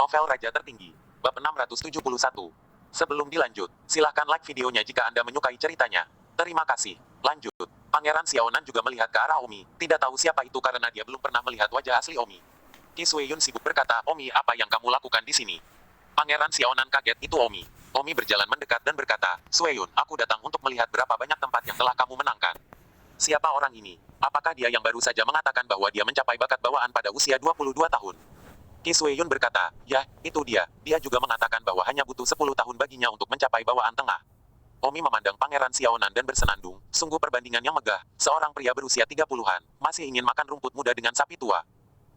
Novel Raja Tertinggi. Bab 671. Sebelum dilanjut, silahkan like videonya jika Anda menyukai ceritanya. Terima kasih. Lanjut. Pangeran Xiaonan juga melihat ke arah Omi, tidak tahu siapa itu karena dia belum pernah melihat wajah asli Omi. Qi Suiyun sibuk berkata, "Omi, apa yang kamu lakukan di sini?" Pangeran Xiaonan kaget, "Itu Omi." Omi berjalan mendekat dan berkata, "Suiyun, aku datang untuk melihat berapa banyak tempat yang telah kamu menangkan." Siapa orang ini? Apakah dia yang baru saja mengatakan bahwa dia mencapai bakat bawaan pada usia 22 tahun? Qi Suiyun berkata, "Ya, itu dia. Dia juga mengatakan bahwa hanya butuh 10 tahun baginya untuk mencapai bawaan tengah." Omi memandang Pangeran Xiaonan dan bersenandung, sungguh perbandingan yang megah. Seorang pria berusia 30-an, masih ingin makan rumput muda dengan sapi tua.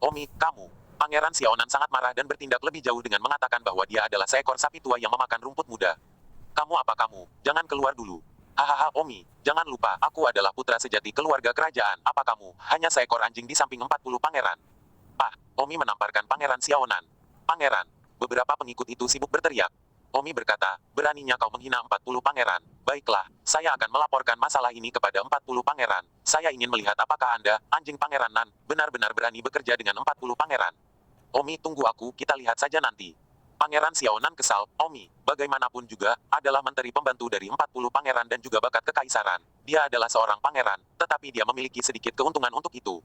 "Omi, kamu." Pangeran Xiaonan sangat marah dan bertindak lebih jauh dengan mengatakan bahwa dia adalah seekor sapi tua yang memakan rumput muda. "Kamu apa kamu? Jangan keluar dulu." "Hahaha Omi, jangan lupa, aku adalah putra sejati keluarga kerajaan. Apa kamu, hanya seekor anjing di samping 40 pangeran?" Omi menamparkan Pangeran Xiaonan. "Pangeran!" Beberapa pengikut itu sibuk berteriak. Omi berkata, "Beraninya kau menghina 40 pangeran. Baiklah, saya akan melaporkan masalah ini kepada 40 pangeran. Saya ingin melihat apakah Anda, anjing Pangeran Nan, benar-benar berani bekerja dengan 40 pangeran." "Omi, tunggu aku, kita lihat saja nanti." Pangeran Xiaonan kesal, "Omi, bagaimanapun juga, adalah menteri pembantu dari 40 pangeran dan juga bakat kekaisaran. Dia adalah seorang pangeran, tetapi dia memiliki sedikit keuntungan untuk itu.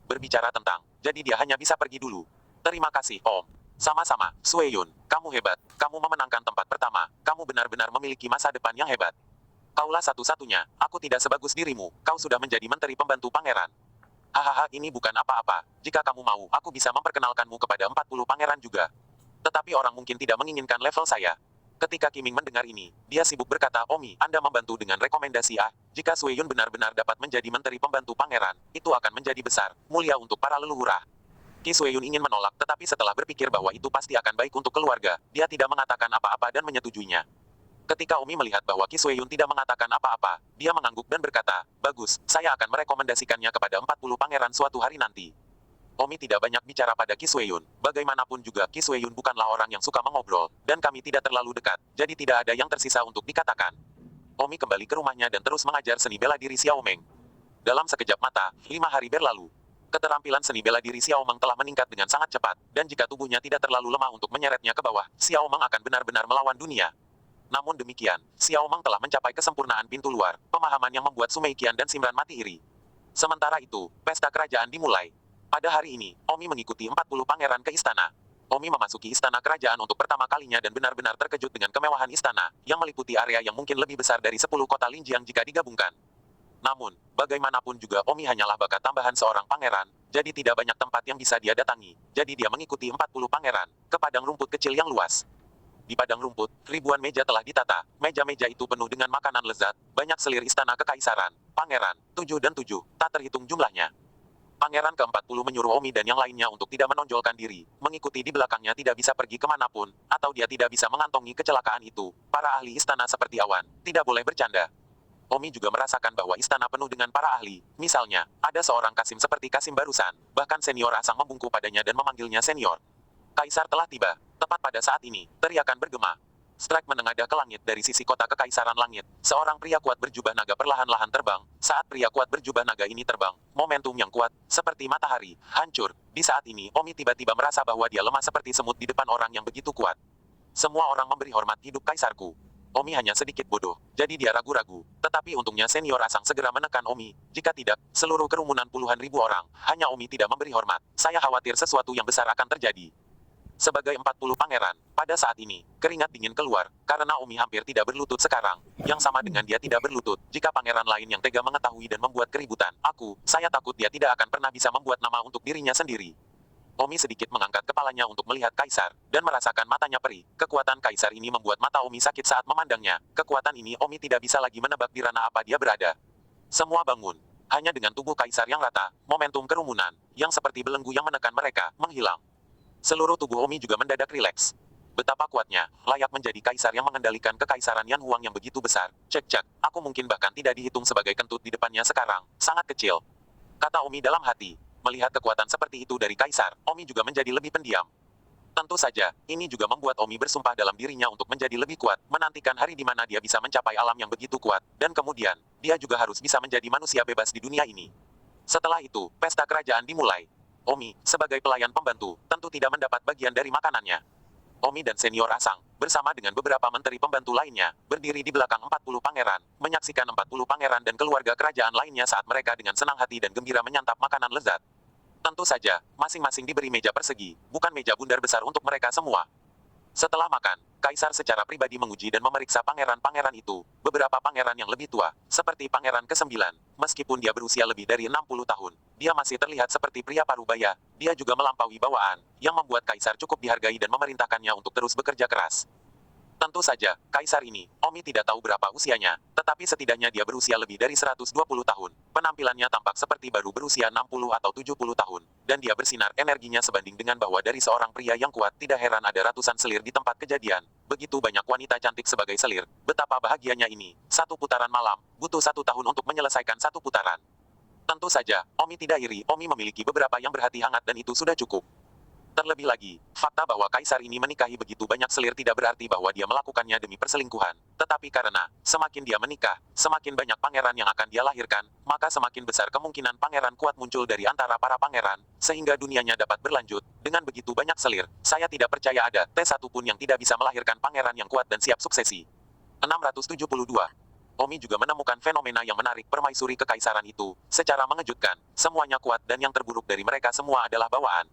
Berbicara tentang, jadi dia hanya bisa pergi dulu." "Terima kasih, Om." "Sama-sama, Suiyun, kamu hebat. Kamu memenangkan tempat pertama. Kamu benar-benar memiliki masa depan yang hebat. Kaulah satu-satunya, aku tidak sebagus dirimu. Kau sudah menjadi menteri pembantu pangeran." "Hahaha, ini bukan apa-apa. Jika kamu mau, aku bisa memperkenalkanmu kepada 40 pangeran juga. Tetapi orang mungkin tidak menginginkan level saya." Ketika Qiming mendengar ini, dia sibuk berkata, "Omi, Anda membantu dengan rekomendasi A. Jika Suiyun benar-benar dapat menjadi menteri pembantu pangeran, itu akan menjadi besar, mulia untuk para leluhur." Qi Suiyun ingin menolak, tetapi setelah berpikir bahwa itu pasti akan baik untuk keluarga, dia tidak mengatakan apa-apa dan menyetujuinya. Ketika Omi melihat bahwa Qi Suiyun tidak mengatakan apa-apa, dia mengangguk dan berkata, "Bagus, saya akan merekomendasikannya kepada 40 pangeran suatu hari nanti." Omi tidak banyak bicara pada Qi Suiyun. Bagaimanapun juga Qi Suiyun bukanlah orang yang suka mengobrol, dan kami tidak terlalu dekat, jadi tidak ada yang tersisa untuk dikatakan. Omi kembali ke rumahnya dan terus mengajar seni bela diri Xiao Meng. Dalam sekejap mata, 5 hari berlalu. Keterampilan seni bela diri Xiao Meng telah meningkat dengan sangat cepat, dan jika tubuhnya tidak terlalu lemah untuk menyeretnya ke bawah, Xiao Meng akan benar-benar melawan dunia. Namun demikian, Xiao Meng telah mencapai kesempurnaan pintu luar, pemahaman yang membuat Sumei Qian dan Simran mati iri. Sementara itu, pesta kerajaan dimulai. Pada hari ini, Omi mengikuti 40 pangeran ke istana. Omi memasuki istana kerajaan untuk pertama kalinya dan benar-benar terkejut dengan kemewahan istana, yang meliputi area yang mungkin lebih besar dari 10 kota Linjiang jika digabungkan. Namun, bagaimanapun juga Omi hanyalah bakat tambahan seorang pangeran, jadi tidak banyak tempat yang bisa dia datangi, jadi dia mengikuti 40 pangeran, ke padang rumput kecil yang luas. Di padang rumput, ribuan meja telah ditata, meja-meja itu penuh dengan makanan lezat, banyak selir istana kekaisaran, pangeran, 7 dan 7, tak terhitung jumlahnya. Pangeran ke-40 menyuruh Omi dan yang lainnya untuk tidak menonjolkan diri, mengikuti di belakangnya tidak bisa pergi kemanapun, atau dia tidak bisa mengantongi kecelakaan itu. Para ahli istana seperti awan, tidak boleh bercanda. Omi juga merasakan bahwa istana penuh dengan para ahli. Misalnya, ada seorang Kasim seperti Kasim barusan, bahkan senior asang membungkuk padanya dan memanggilnya senior. Kaisar telah tiba. Tepat pada saat ini, teriakan bergema. Strike menengadah ke langit dari sisi kota kekaisaran langit. Seorang pria kuat berjubah naga perlahan-lahan terbang. Saat pria kuat berjubah naga ini terbang, momentum yang kuat, seperti matahari, hancur. Di saat ini, Omi tiba-tiba merasa bahwa dia lemah seperti semut di depan orang yang begitu kuat. Semua orang memberi hormat hidup kaisarku. Omi hanya sedikit bodoh, jadi dia ragu-ragu. Tetapi untungnya senior asang segera menekan Omi. Jika tidak, seluruh kerumunan puluhan ribu orang, hanya Omi tidak memberi hormat. Saya khawatir sesuatu yang besar akan terjadi. Sebagai 40 pangeran, pada saat ini, keringat dingin keluar, karena Omi hampir tidak berlutut sekarang. Yang sama dengan dia tidak berlutut, jika pangeran lain yang tega mengetahui dan membuat keributan. Saya takut dia tidak akan pernah bisa membuat nama untuk dirinya sendiri. Omi sedikit mengangkat kepalanya untuk melihat kaisar, dan merasakan matanya perih. Kekuatan kaisar ini membuat mata Omi sakit saat memandangnya. Kekuatan ini Omi tidak bisa lagi menebak di ranah apa dia berada. Semua bangun. Hanya dengan tubuh kaisar yang rata, momentum kerumunan, yang seperti belenggu yang menekan mereka, menghilang. Seluruh tubuh Omi juga mendadak rileks. Betapa kuatnya, layak menjadi kaisar yang mengendalikan kekaisaran Yan Huang yang begitu besar. Cek-cek, aku mungkin bahkan tidak dihitung sebagai kentut di depannya sekarang, sangat kecil. Kata Omi dalam hati. Melihat kekuatan seperti itu dari kaisar, Omi juga menjadi lebih pendiam. Tentu saja, ini juga membuat Omi bersumpah dalam dirinya untuk menjadi lebih kuat, menantikan hari di mana dia bisa mencapai alam yang begitu kuat, dan kemudian, dia juga harus bisa menjadi manusia bebas di dunia ini. Setelah itu, pesta kerajaan dimulai. Omi, sebagai pelayan pembantu, tentu tidak mendapat bagian dari makanannya. Omi dan senior Asang, bersama dengan beberapa menteri pembantu lainnya, berdiri di belakang 40 pangeran, menyaksikan 40 pangeran dan keluarga kerajaan lainnya saat mereka dengan senang hati dan gembira menyantap makanan lezat. Tentu saja, masing-masing diberi meja persegi, bukan meja bundar besar untuk mereka semua. Setelah makan, Kaisar secara pribadi menguji dan memeriksa pangeran-pangeran itu, beberapa pangeran yang lebih tua, seperti Pangeran ke-9, meskipun dia berusia lebih dari 60 tahun, dia masih terlihat seperti pria parubaya, dia juga melampaui bawaan, yang membuat Kaisar cukup dihargai dan memerintahkannya untuk terus bekerja keras. Tentu saja, Kaisar ini, Omi tidak tahu berapa usianya, tetapi setidaknya dia berusia lebih dari 120 tahun. Penampilannya tampak seperti baru berusia 60 atau 70 tahun, dan dia bersinar energinya sebanding dengan bahwa dari seorang pria yang kuat tidak heran ada ratusan selir di tempat kejadian. Begitu banyak wanita cantik sebagai selir, betapa bahagianya ini. Satu putaran malam, butuh 1 tahun untuk menyelesaikan satu putaran. Tentu saja, Omi tidak iri, Omi memiliki beberapa yang berhati hangat dan itu sudah cukup. Terlebih lagi, fakta bahwa Kaisar ini menikahi begitu banyak selir tidak berarti bahwa dia melakukannya demi perselingkuhan. Tetapi karena, semakin dia menikah, semakin banyak pangeran yang akan dia lahirkan, maka semakin besar kemungkinan pangeran kuat muncul dari antara para pangeran, sehingga dunianya dapat berlanjut. Dengan begitu banyak selir, saya tidak percaya ada T1 pun yang tidak bisa melahirkan pangeran yang kuat dan siap suksesi. 672. Omi juga menemukan fenomena yang menarik permaisuri kekaisaran itu, secara mengejutkan, semuanya kuat dan yang terburuk dari mereka semua adalah bawaan.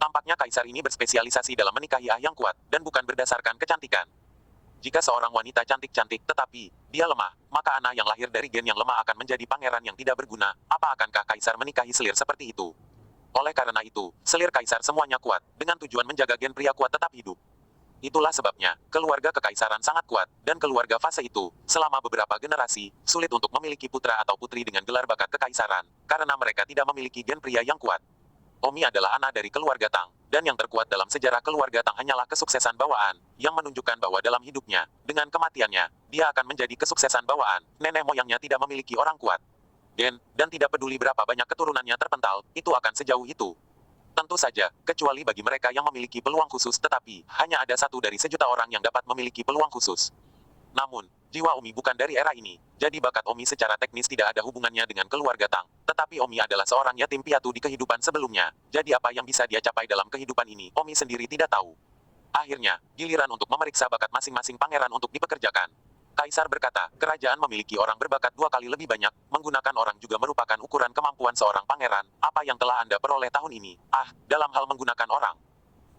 Tampaknya Kaisar ini berspesialisasi dalam menikahi yang kuat, dan bukan berdasarkan kecantikan. Jika seorang wanita cantik-cantik tetapi dia lemah, maka anak yang lahir dari gen yang lemah akan menjadi pangeran yang tidak berguna. Apa akankah Kaisar menikahi selir seperti itu? Oleh karena itu, selir Kaisar semuanya kuat, dengan tujuan menjaga gen pria kuat tetap hidup. Itulah sebabnya, keluarga kekaisaran sangat kuat, dan keluarga fase itu, selama beberapa generasi, sulit untuk memiliki putra atau putri dengan gelar bakat kekaisaran, karena mereka tidak memiliki gen pria yang kuat. Omi adalah anak dari keluarga Tang, dan yang terkuat dalam sejarah keluarga Tang hanyalah kesuksesan bawaan, yang menunjukkan bahwa dalam hidupnya, dengan kematiannya, dia akan menjadi kesuksesan bawaan. Nenek moyangnya tidak memiliki orang kuat. Dan tidak peduli berapa banyak keturunannya terpental, itu akan sejauh itu. Tentu saja, kecuali bagi mereka yang memiliki peluang khusus tetapi, hanya ada 1 dari sejuta orang yang dapat memiliki peluang khusus. Namun, jiwa Omi bukan dari era ini, jadi bakat Omi secara teknis tidak ada hubungannya dengan keluarga Tang. Tetapi Omi adalah seorang yatim piatu di kehidupan sebelumnya, jadi apa yang bisa dia capai dalam kehidupan ini, Omi sendiri tidak tahu. Akhirnya, giliran untuk memeriksa bakat masing-masing pangeran untuk dipekerjakan. Kaisar berkata, kerajaan memiliki orang berbakat 2 kali lebih banyak, menggunakan orang juga merupakan ukuran kemampuan seorang pangeran. Apa yang telah Anda peroleh tahun ini? Dalam hal menggunakan orang.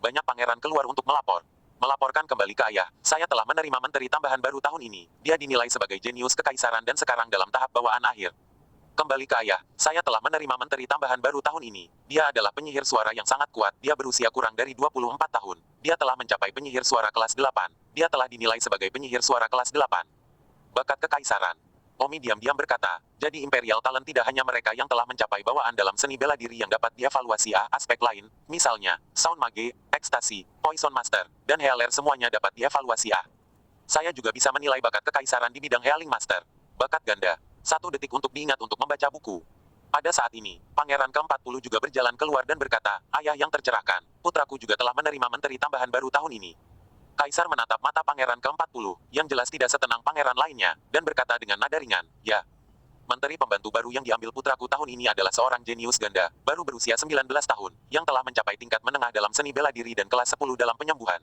Banyak pangeran keluar untuk melaporkan kembali ke ayah, saya telah menerima menteri tambahan baru tahun ini. Dia dinilai sebagai jenius kekaisaran dan sekarang dalam tahap bawaan akhir. Kembali ke ayah, saya telah menerima menteri tambahan baru tahun ini. Dia adalah penyihir suara yang sangat kuat, dia berusia kurang dari 24 tahun. Dia telah mencapai penyihir suara kelas 8. Dia telah dinilai sebagai penyihir suara kelas 8. Bakat kekaisaran. Omi diam-diam berkata, jadi Imperial Talent tidak hanya mereka yang telah mencapai bawaan dalam seni bela diri yang dapat dievaluasi aspek lain, misalnya, Sound Mage, Ekstasi, Poison Master, dan Healer semuanya dapat dievaluasi Saya juga bisa menilai bakat kekaisaran di bidang Healing Master. Bakat ganda. 1 detik untuk diingat untuk membaca buku. Pada saat ini, Pangeran ke-40 juga berjalan keluar dan berkata, ayah yang tercerahkan, putraku juga telah menerima menteri tambahan baru tahun ini. Kaisar menatap mata Pangeran ke-40, yang jelas tidak setenang pangeran lainnya, dan berkata dengan nada ringan, ya. Menteri pembantu baru yang diambil putraku tahun ini adalah seorang jenius ganda, baru berusia 19 tahun, yang telah mencapai tingkat menengah dalam seni bela diri dan kelas 10 dalam penyembuhan.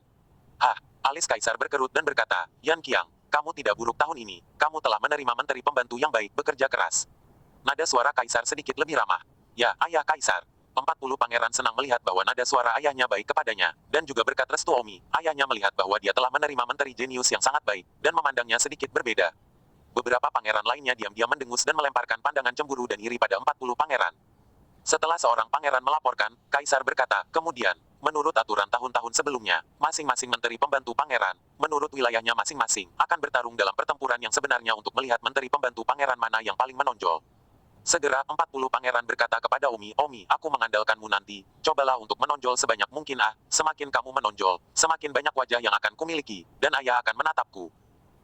Alis Kaisar berkerut dan berkata, Yan Qiang, kamu tidak buruk tahun ini, kamu telah menerima menteri pembantu yang baik, bekerja keras. Nada suara Kaisar sedikit lebih ramah. Ya, ayah Kaisar. 40 pangeran senang melihat bahwa nada suara ayahnya baik kepadanya, dan juga berkat restu Omi, ayahnya melihat bahwa dia telah menerima menteri jenius yang sangat baik, dan memandangnya sedikit berbeda. Beberapa pangeran lainnya diam-diam mendengus dan melemparkan pandangan cemburu dan iri pada 40 pangeran. Setelah seorang pangeran melaporkan, Kaisar berkata, kemudian, menurut aturan tahun-tahun sebelumnya, masing-masing menteri pembantu pangeran, menurut wilayahnya masing-masing, akan bertarung dalam pertempuran yang sebenarnya untuk melihat menteri pembantu pangeran mana yang paling menonjol. Segera 40 pangeran berkata kepada Omi, Omi, aku mengandalkanmu nanti, cobalah untuk menonjol sebanyak mungkin semakin kamu menonjol, semakin banyak wajah yang akan kumiliki, dan ayah akan menatapku.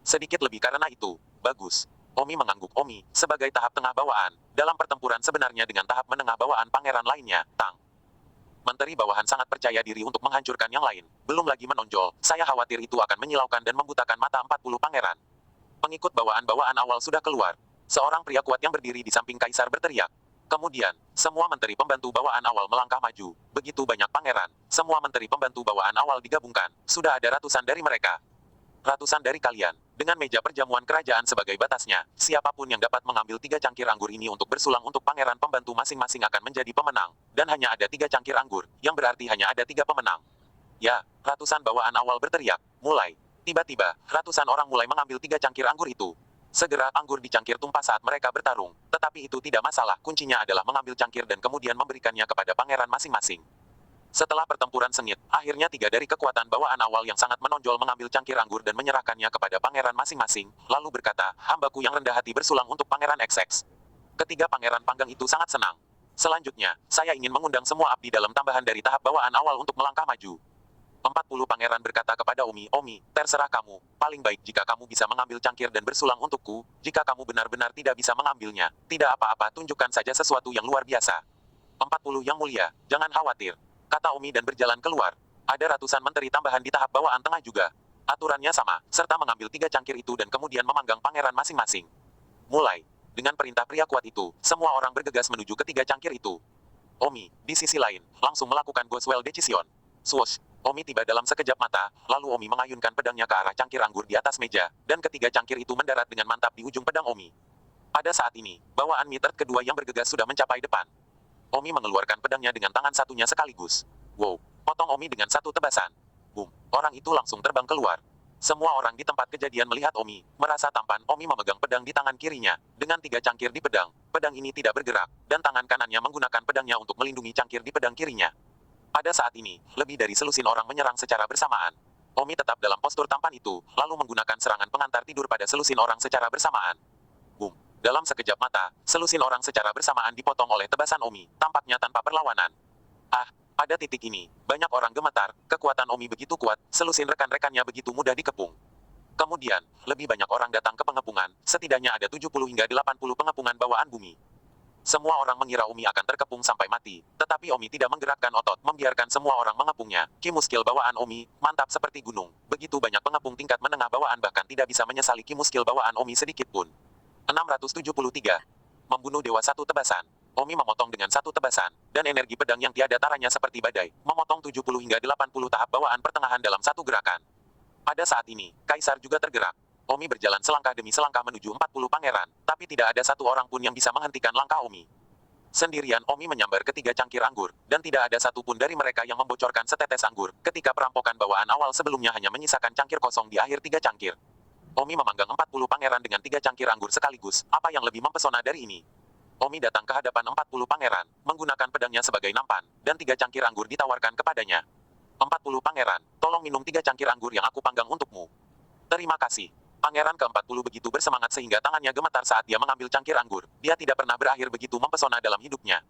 Sedikit lebih karena itu, bagus. Omi mengangguk Omi, sebagai tahap tengah bawaan, dalam pertempuran sebenarnya dengan tahap menengah bawaan pangeran lainnya, Tang. Menteri bawahan sangat percaya diri untuk menghancurkan yang lain, belum lagi menonjol, saya khawatir itu akan menyilaukan dan membutakan mata 40 pangeran. Pengikut bawaan-bawaan awal sudah keluar. Seorang pria kuat yang berdiri di samping Kaisar berteriak. Kemudian, semua menteri pembantu bawaan awal melangkah maju. Begitu banyak pangeran, semua menteri pembantu bawaan awal digabungkan. Sudah ada ratusan dari mereka. Ratusan dari kalian, dengan meja perjamuan kerajaan sebagai batasnya, siapapun yang dapat mengambil 3 cangkir anggur ini untuk bersulang untuk pangeran pembantu masing-masing akan menjadi pemenang. Dan hanya ada 3 cangkir anggur, yang berarti hanya ada 3 pemenang. Ya, ratusan bawaan awal berteriak, mulai. Tiba-tiba, ratusan orang mulai mengambil 3 cangkir anggur itu. Segera anggur di cangkir tumpah saat mereka bertarung. Tetapi itu tidak masalah, kuncinya adalah mengambil cangkir dan kemudian memberikannya kepada pangeran masing-masing. Setelah pertempuran sengit, akhirnya 3 dari kekuatan bawaan awal yang sangat menonjol mengambil cangkir anggur dan menyerahkannya kepada pangeran masing-masing, lalu berkata, hambaku yang rendah hati bersulang untuk pangeran XX. Ketiga pangeran panggang itu sangat senang. Selanjutnya, saya ingin mengundang semua abdi dalam tambahan dari tahap bawaan awal untuk melangkah maju. 40 pangeran berkata kepada Omi, Omi, terserah kamu, paling baik jika kamu bisa mengambil cangkir dan bersulang untukku, jika kamu benar-benar tidak bisa mengambilnya, tidak apa-apa tunjukkan saja sesuatu yang luar biasa. 40 yang mulia, jangan khawatir, kata Omi dan berjalan keluar. Ada ratusan menteri tambahan di tahap bawaan tengah juga. Aturannya sama, serta mengambil 3 cangkir itu dan kemudian memanggang pangeran masing-masing. Mulai. Dengan perintah pria kuat itu, semua orang bergegas menuju ke 3 cangkir itu. Omi, di sisi lain, langsung melakukan Goswell Decision. Swoosh. Omi tiba dalam sekejap mata, lalu Omi mengayunkan pedangnya ke arah cangkir anggur di atas meja, dan ketiga cangkir itu mendarat dengan mantap di ujung pedang Omi. Pada saat ini, bawaan Miterd kedua yang bergegas sudah mencapai depan. Omi mengeluarkan pedangnya dengan tangan satunya sekaligus. Wow, potong Omi dengan satu tebasan. Boom, orang itu langsung terbang keluar. Semua orang di tempat kejadian melihat Omi, merasa tampan. Omi memegang pedang di tangan kirinya, dengan 3 cangkir di pedang. Pedang ini tidak bergerak, dan tangan kanannya menggunakan pedangnya untuk melindungi cangkir di pedang kirinya. Pada saat ini, lebih dari selusin orang menyerang secara bersamaan. Omi tetap dalam postur tampan itu, lalu menggunakan serangan pengantar tidur pada selusin orang secara bersamaan. Boom. Dalam sekejap mata, selusin orang secara bersamaan dipotong oleh tebasan Omi, tampaknya tanpa perlawanan. Ah, pada titik ini, banyak orang gemetar, kekuatan Omi begitu kuat, selusin rekan-rekannya begitu mudah dikepung. Kemudian, lebih banyak orang datang ke pengepungan, setidaknya ada 70 hingga 80 pengepungan bawaan bumi. Semua orang mengira Omi akan terkepung sampai mati, tetapi Omi tidak menggerakkan otot, membiarkan semua orang mengepungnya. Ki muskil bawaan Omi, mantap seperti gunung. Begitu banyak pengepung tingkat menengah bawaan bahkan tidak bisa menyesali ki muskil bawaan Omi sedikit pun. 673. Membunuh dewa satu tebasan. Omi memotong dengan satu tebasan, dan energi pedang yang tiada taranya seperti badai, memotong 70 hingga 80 tahap bawaan pertengahan dalam satu gerakan. Pada saat ini, Kaisar juga tergerak. Omi berjalan selangkah demi selangkah menuju 40 pangeran, tapi tidak ada satu orang pun yang bisa menghentikan langkah Omi. Sendirian Omi menyambar ke 3 cangkir anggur, dan tidak ada satupun dari mereka yang membocorkan setetes anggur, ketika perampokan bawaan awal sebelumnya hanya menyisakan cangkir kosong di akhir 3 cangkir. Omi memanggang 40 pangeran dengan 3 cangkir anggur sekaligus, apa yang lebih mempesona dari ini? Omi datang ke hadapan 40 pangeran, menggunakan pedangnya sebagai nampan, dan 3 cangkir anggur ditawarkan kepadanya. 40 pangeran, tolong minum 3 cangkir anggur yang aku panggang untukmu. Terima kasih. Pangeran ke-40 begitu bersemangat sehingga tangannya gemetar saat dia mengambil cangkir anggur. Dia tidak pernah berakhir begitu mempesona dalam hidupnya.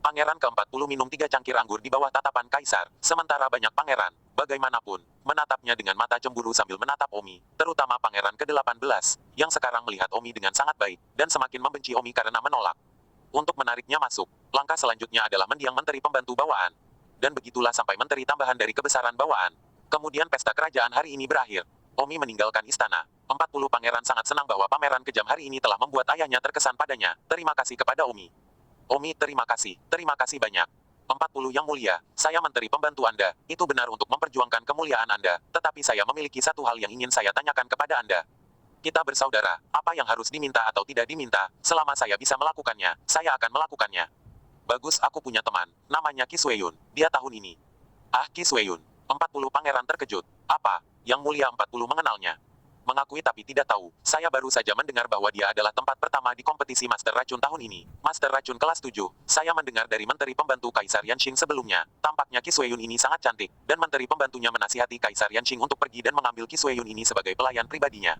Pangeran ke-40 minum 3 cangkir anggur di bawah tatapan Kaisar, sementara banyak pangeran, bagaimanapun, menatapnya dengan mata cemburu sambil menatap Omi, terutama pangeran ke-18, yang sekarang melihat Omi dengan sangat baik, dan semakin membenci Omi karena menolak. Untuk menariknya masuk, langkah selanjutnya adalah mendiang menteri pembantu bawaan. Dan begitulah sampai menteri tambahan dari kebesaran bawaan. Kemudian pesta kerajaan hari ini berakhir. Omi meninggalkan istana. 40 pangeran sangat senang bahwa pameran kejam hari ini telah membuat ayahnya terkesan padanya. Terima kasih kepada Omi. Omi, terima kasih banyak. 40 yang mulia, saya menteri pembantu Anda, itu benar untuk memperjuangkan kemuliaan Anda, tetapi saya memiliki satu hal yang ingin saya tanyakan kepada Anda. Kita bersaudara, apa yang harus diminta atau tidak diminta, selama saya bisa melakukannya, saya akan melakukannya. Bagus, aku punya teman, namanya Ki Sweyun, dia tahun ini. Ah, Ki Sweyun. 40 pangeran terkejut. Apa? Yang mulia 40 mengenalnya. Mengakui tapi tidak tahu, saya baru saja mendengar bahwa dia adalah tempat pertama di kompetisi Master Racun tahun ini. Master Racun kelas 7, saya mendengar dari Menteri Pembantu Kaisar Yanqing sebelumnya. Tampaknya Ki Sweyun ini sangat cantik, dan Menteri Pembantunya menasihati Kaisar Yanqing untuk pergi dan mengambil Ki Sweyun ini sebagai pelayan pribadinya.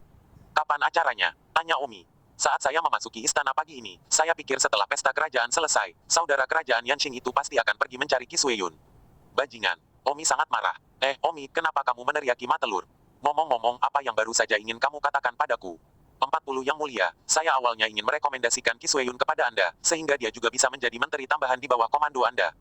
Kapan acaranya? Tanya Omi. Saat saya memasuki istana pagi ini, saya pikir setelah pesta kerajaan selesai, saudara kerajaan Yanqing itu pasti akan pergi mencari Ki Sweyun. Bajingan. Omi sangat marah. Omi, kenapa kamu meneriaki Matelur? Ngomong-ngomong, apa yang baru saja ingin kamu katakan padaku? 40 yang mulia, saya awalnya ingin merekomendasikan Ki Sweyun kepada Anda, sehingga dia juga bisa menjadi menteri tambahan di bawah komando Anda.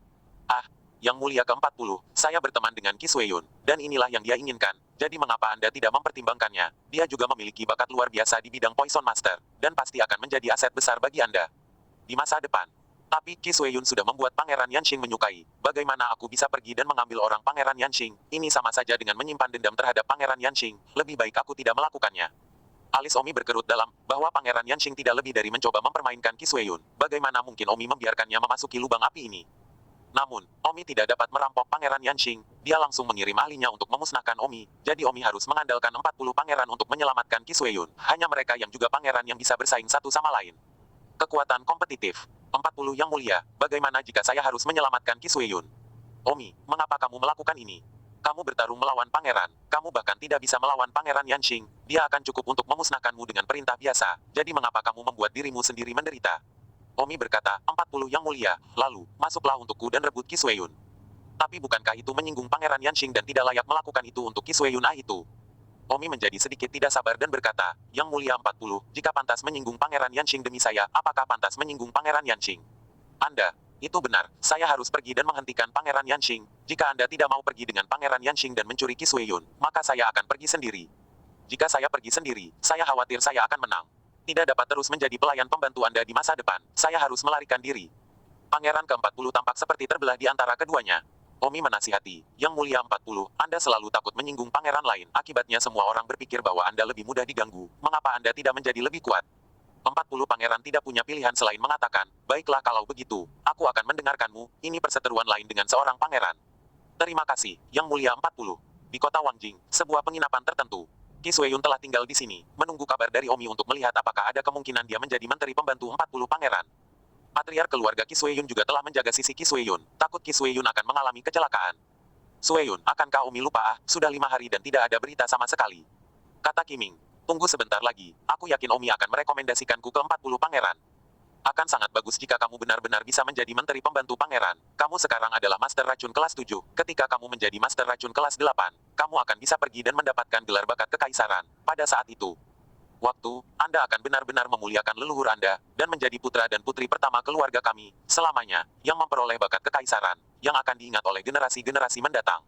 Ah, yang mulia ke-40, saya berteman dengan Ki Sweyun, dan inilah yang dia inginkan, jadi mengapa Anda tidak mempertimbangkannya? Dia juga memiliki bakat luar biasa di bidang Poison Master, dan pasti akan menjadi aset besar bagi Anda. Di masa depan. Tapi Qi Xueyun sudah membuat Pangeran Yanxing menyukai. Bagaimana aku bisa pergi dan mengambil orang Pangeran Yanxing? Ini sama saja dengan menyimpan dendam terhadap Pangeran Yanxing. Lebih baik aku tidak melakukannya. Alis Omi berkerut dalam, bahwa Pangeran Yanxing tidak lebih dari mencoba mempermainkan Qi Xueyun. Bagaimana mungkin Omi membiarkannya memasuki lubang api ini? Namun, Omi tidak dapat merampok Pangeran Yanxing. Dia langsung mengirim ahlinya untuk memusnahkan Omi. Jadi Omi harus mengandalkan 40 pangeran untuk menyelamatkan Qi Xueyun. Hanya mereka yang juga pangeran yang bisa bersaing satu sama lain. Kekuatan kompetitif. 40 yang mulia, bagaimana jika saya harus menyelamatkan Qi Xueyun? Omi, mengapa kamu melakukan ini? Kamu bertarung melawan pangeran, kamu bahkan tidak bisa melawan Pangeran Yanxing. Dia akan cukup untuk memusnahkanmu dengan perintah biasa. Jadi mengapa kamu membuat dirimu sendiri menderita? Omi berkata, 40 yang mulia, lalu, masuklah untukku dan rebut Qi Xueyun. Tapi bukankah itu menyinggung Pangeran Yanxing dan tidak layak melakukan itu untuk Qi Xueyun itu? Omi menjadi sedikit tidak sabar dan berkata, Yang Mulia 40, jika pantas menyinggung Pangeran Yanxing demi saya, apakah pantas menyinggung Pangeran Yanxing? Anda, itu benar, saya harus pergi dan menghentikan Pangeran Yanxing. Jika Anda tidak mau pergi dengan Pangeran Yanxing dan mencuri Qi Xueyun, maka saya akan pergi sendiri. Jika saya pergi sendiri, saya khawatir saya akan menang. Tidak dapat terus menjadi pelayan pembantu Anda di masa depan, saya harus melarikan diri. Pangeran ke-40 tampak seperti terbelah di antara keduanya. Omi menasihati, Yang Mulia 40, Anda selalu takut menyinggung pangeran lain, akibatnya semua orang berpikir bahwa Anda lebih mudah diganggu, mengapa Anda tidak menjadi lebih kuat? 40 pangeran tidak punya pilihan selain mengatakan, baiklah kalau begitu, aku akan mendengarkanmu, ini perseteruan lain dengan seorang pangeran. Terima kasih, Yang Mulia 40. Di kota Wangjing, sebuah penginapan tertentu. Qi Xueyun telah tinggal di sini, menunggu kabar dari Omi untuk melihat apakah ada kemungkinan dia menjadi menteri pembantu 40 pangeran. Patriark keluarga Qi Xueyun juga telah menjaga sisi Qi Xueyun, takut Qi Xueyun akan mengalami kecelakaan. Xueyun, akankah Omi lupa? Sudah 5 hari dan tidak ada berita sama sekali. Kata Qiming, tunggu sebentar lagi, aku yakin Omi akan merekomendasikanku ke 40 pangeran. Akan sangat bagus jika kamu benar-benar bisa menjadi menteri pembantu pangeran. Kamu sekarang adalah Master Racun kelas 7, ketika kamu menjadi Master Racun kelas 8, kamu akan bisa pergi dan mendapatkan gelar bakat kekaisaran. Pada saat itu, Anda akan benar-benar memuliakan leluhur Anda, dan menjadi putra dan putri pertama keluarga kami, selamanya, yang memperoleh bakat kekaisaran, yang akan diingat oleh generasi-generasi mendatang.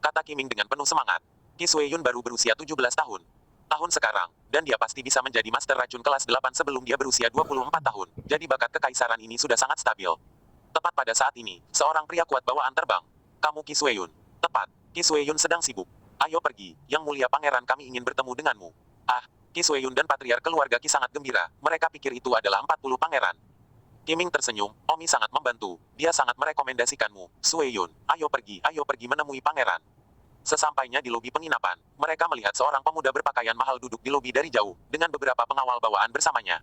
Kata Qiming dengan penuh semangat. Qi Xueyun baru berusia 17 tahun. Tahun sekarang, dan dia pasti bisa menjadi Master Racun kelas 8 sebelum dia berusia 24 tahun, jadi bakat kekaisaran ini sudah sangat stabil. Tepat pada saat ini, seorang pria kuat bawaan terbang. Kamu Qi Xueyun. Tepat, Qi Xueyun sedang sibuk. Ayo pergi, Yang Mulia Pangeran kami ingin bertemu denganmu. Qi Xueyun dan patriark keluarga Qi sangat gembira, mereka pikir itu adalah 40 pangeran. Qiming tersenyum, Omi sangat membantu, dia sangat merekomendasikanmu, Xueyun, ayo pergi menemui pangeran. Sesampainya di lobi penginapan, mereka melihat seorang pemuda berpakaian mahal duduk di lobi dari jauh, dengan beberapa pengawal bawaan bersamanya.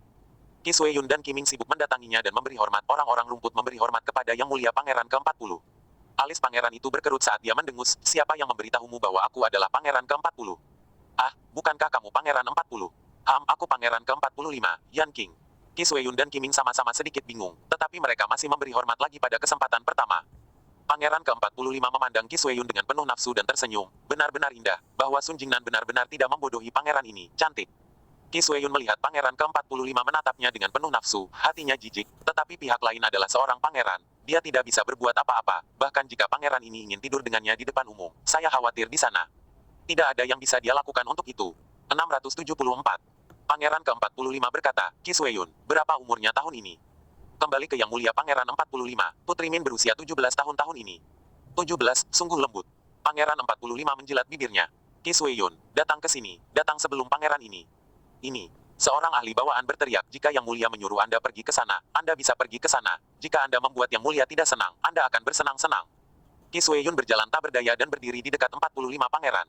Qi Xueyun dan Qiming sibuk mendatanginya dan memberi hormat, orang-orang rumput memberi hormat kepada Yang Mulia Pangeran ke-40. Alis pangeran itu berkerut saat dia mendengus, siapa yang memberitahumu bahwa aku adalah pangeran ke-40? Bukankah kamu pangeran 40? Aku pangeran ke-45, Yan King. Qi Xueyun dan Qiming sama-sama sedikit bingung, tetapi mereka masih memberi hormat lagi pada kesempatan pertama. Pangeran ke-45 memandang Qi Xueyun dengan penuh nafsu dan tersenyum, benar-benar indah, bahwa Sun Jingnan benar-benar tidak membodohi pangeran ini, cantik. Qi Xueyun melihat pangeran ke-45 menatapnya dengan penuh nafsu, hatinya jijik, tetapi pihak lain adalah seorang pangeran, dia tidak bisa berbuat apa-apa, bahkan jika pangeran ini ingin tidur dengannya di depan umum, saya khawatir di sana. Tidak ada yang bisa dia lakukan untuk itu. 674. Pangeran ke-45 berkata, Qi Xueyun, berapa umurnya tahun ini? Kembali ke Yang Mulia Pangeran 45, Putri Min berusia 17 tahun ini. 17, sungguh lembut. Pangeran 45 menjilat bibirnya. Qi Xueyun, datang ke sini, datang sebelum pangeran ini. Ini. Seorang ahli bawaan berteriak, jika Yang Mulia menyuruh Anda pergi ke sana, Anda bisa pergi ke sana. Jika Anda membuat Yang Mulia tidak senang, Anda akan bersenang-senang. Qi Xueyun berjalan tak berdaya dan berdiri di dekat 45 pangeran.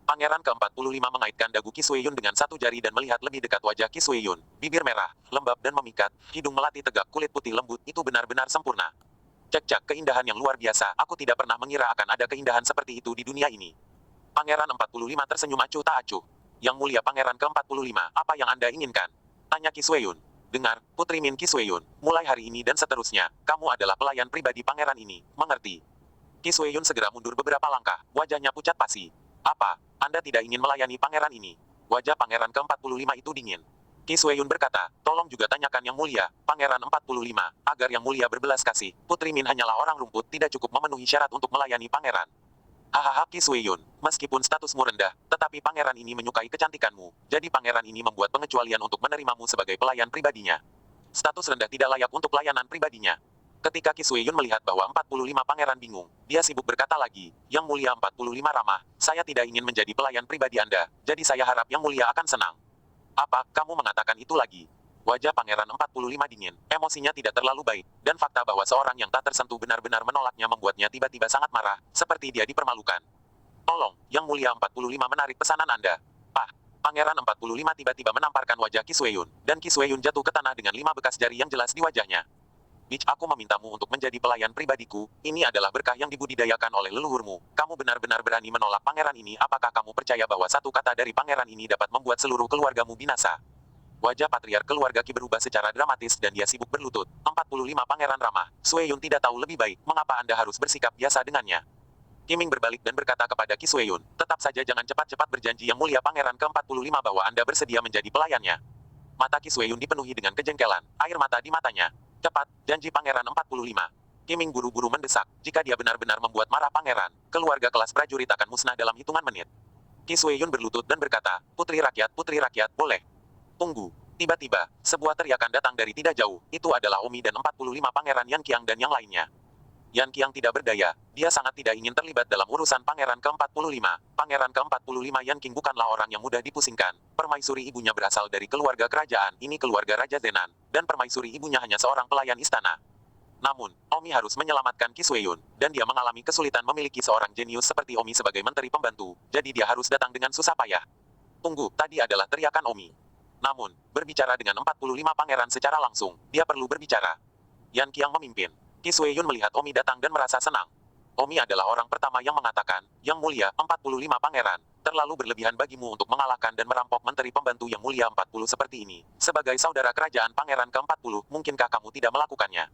Pangeran ke-45 mengaitkan dagu Qi Xueyun dengan satu jari dan melihat lebih dekat wajah Qi Xueyun. Bibir merah, lembab dan memikat, hidung melati tegak, kulit putih lembut, itu benar-benar sempurna. Cek-cek, keindahan yang luar biasa, aku tidak pernah mengira akan ada keindahan seperti itu di dunia ini. Pangeran 45 tersenyum acuh tak acuh. Yang Mulia Pangeran ke-45, apa yang Anda inginkan? Tanya Qi Xueyun. Dengar, Putri Min Qi Xueyun, mulai hari ini dan seterusnya, kamu adalah pelayan pribadi pangeran ini, mengerti? Qi Xueyun segera mundur beberapa langkah, wajahnya pucat pasi. Apa? Anda tidak ingin melayani pangeran ini? Wajah pangeran ke-45 itu dingin. Qi Xueyun berkata, tolong juga tanyakan Yang Mulia, Pangeran 45, agar Yang Mulia berbelas kasih. Putri Min hanyalah orang rumput, tidak cukup memenuhi syarat untuk melayani pangeran. Hahaha Qi Xueyun, meskipun statusmu rendah, tetapi pangeran ini menyukai kecantikanmu, jadi pangeran ini membuat pengecualian untuk menerimamu sebagai pelayan pribadinya. Status rendah tidak layak untuk layanan pribadinya. Ketika Qi Sui Yun melihat bahwa 45 pangeran bingung, dia sibuk berkata lagi, Yang Mulia 45 ramah, saya tidak ingin menjadi pelayan pribadi Anda, jadi saya harap Yang Mulia akan senang. Apa, kamu mengatakan itu lagi? Wajah Pangeran 45 dingin, emosinya tidak terlalu baik, dan fakta bahwa seorang yang tak tersentuh benar-benar menolaknya membuatnya tiba-tiba sangat marah, seperti dia dipermalukan. Tolong, Yang Mulia 45 menarik pesanan Anda. Ah, Pangeran 45 tiba-tiba menamparkan wajah Qi Sui Yun, dan Qi Sui Yun jatuh ke tanah dengan 5 bekas jari yang jelas di wajahnya. Bitch, aku memintamu untuk menjadi pelayan pribadiku, ini adalah berkah yang dibudidayakan oleh leluhurmu. Kamu benar-benar berani menolak pangeran ini. Apakah kamu percaya bahwa satu kata dari pangeran ini dapat membuat seluruh keluargamu binasa? Wajah patriark keluarga Qi berubah secara dramatis dan dia sibuk berlutut. 45 pangeran ramah, Sui Yun tidak tahu lebih baik, mengapa Anda harus bersikap biasa dengannya? Qiming berbalik dan berkata kepada Qi Sui Yun, tetap saja jangan cepat-cepat berjanji Yang Mulia Pangeran ke-45 bahwa Anda bersedia menjadi pelayannya. Mata Qi Sui Yun dipenuhi dengan kejengkelan, air mata di matanya. Cepat, janji Pangeran 45. Qiming buru-buru mendesak, jika dia benar-benar membuat marah Pangeran, keluarga kelas prajurit akan musnah dalam hitungan menit. Qi Sui Yun berlutut dan berkata, putri rakyat, boleh. Tunggu. Tiba-tiba, sebuah teriakan datang dari tidak jauh, itu adalah Omi dan 45 Pangeran Yan Qiang dan yang lainnya. Yan Qiang tidak berdaya, dia sangat tidak ingin terlibat dalam urusan Pangeran ke-45. Pangeran ke-45 Yan Qing bukanlah orang yang mudah dipusingkan. Permaisuri ibunya berasal dari keluarga kerajaan, ini keluarga Raja Zenan, dan permaisuri ibunya hanya seorang pelayan istana. Namun, Omi harus menyelamatkan Qi Sui Yun, dan dia mengalami kesulitan memiliki seorang jenius seperti Omi sebagai menteri pembantu, jadi dia harus datang dengan susah payah. Tunggu, tadi adalah teriakan Omi. Namun, berbicara dengan 45 pangeran secara langsung, dia perlu berbicara. Yan Qiang memimpin. Qi Sui Yun melihat Omi datang dan merasa senang. Omi adalah orang pertama yang mengatakan, Yang Mulia, 45 pangeran, terlalu berlebihan bagimu untuk mengalahkan dan merampok menteri pembantu Yang Mulia 40 seperti ini. Sebagai saudara kerajaan Pangeran ke-40, mungkinkah kamu tidak melakukannya?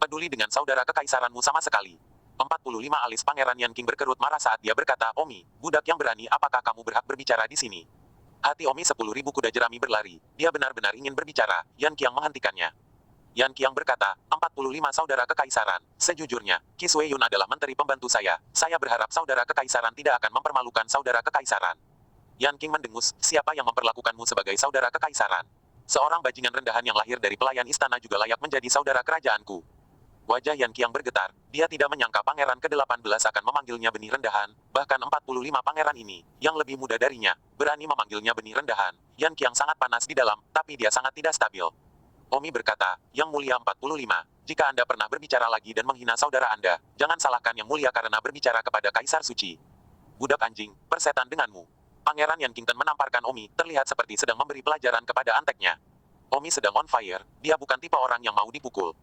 Peduli dengan saudara kekaisaranmu sama sekali. 45 alis Pangeran Yan Qing berkerut marah saat dia berkata, Omi, budak yang berani, apakah kamu berhak berbicara di sini? Hati Omi 10.000 kuda jerami berlari, dia benar-benar ingin berbicara, Yan Qiang menghentikannya. Yan Qiang berkata, 45 saudara kekaisaran, sejujurnya, Qi Sui Yun adalah menteri pembantu saya berharap saudara kekaisaran tidak akan mempermalukan saudara kekaisaran. Yan Qing mendengus, siapa yang memperlakukanmu sebagai saudara kekaisaran? Seorang bajingan rendahan yang lahir dari pelayan istana juga layak menjadi saudara kerajaanku. Wajah Yan Qiang bergetar, dia tidak menyangka pangeran ke-18 akan memanggilnya benih rendahan, bahkan 45 pangeran ini, yang lebih muda darinya, berani memanggilnya benih rendahan. Yan Qiang sangat panas di dalam, tapi dia sangat tidak stabil. Omi berkata, Yang Mulia 45, jika Anda pernah berbicara lagi dan menghina saudara Anda, jangan salahkan Yang Mulia karena berbicara kepada Kaisar Suci. Budak anjing, persetan denganmu. Pangeran Yan Qington menamparkan Omi, terlihat seperti sedang memberi pelajaran kepada anteknya. Omi sedang on fire, dia bukan tipe orang yang mau dipukul.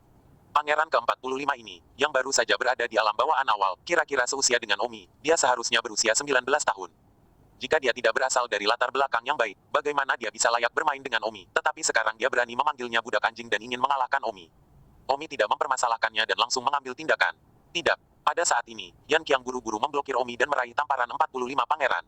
Pangeran ke-45 ini, yang baru saja berada di alam bawaan awal, kira-kira seusia dengan Omi, dia seharusnya berusia 19 tahun. Jika dia tidak berasal dari latar belakang yang baik, bagaimana dia bisa layak bermain dengan Omi? Tetapi sekarang dia berani memanggilnya budak anjing dan ingin mengalahkan Omi. Omi tidak mempermasalahkannya dan langsung mengambil tindakan. Tidak. Pada saat ini, Yan Qiang buru-buru memblokir Omi dan meraih tamparan 45 pangeran.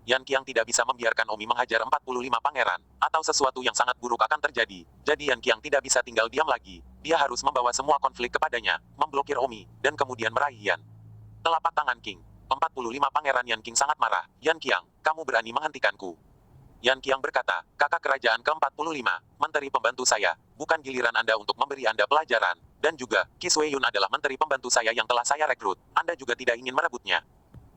Yan Qiang tidak bisa membiarkan Omi menghajar 45 pangeran, atau sesuatu yang sangat buruk akan terjadi. Jadi Yan Qiang tidak bisa tinggal diam lagi. Dia harus membawa semua konflik kepadanya, memblokir Omi, dan kemudian meraih Yan. Telapak tangan King. 45 pangeran Yan Qing sangat marah. Yan Qiang, kamu berani menghentikanku. Yan Qiang berkata, kakak kerajaan ke-45, menteri pembantu saya, bukan giliran Anda untuk memberi Anda pelajaran. Dan juga, Qi Sui Yun adalah menteri pembantu saya yang telah saya rekrut. Anda juga tidak ingin merebutnya.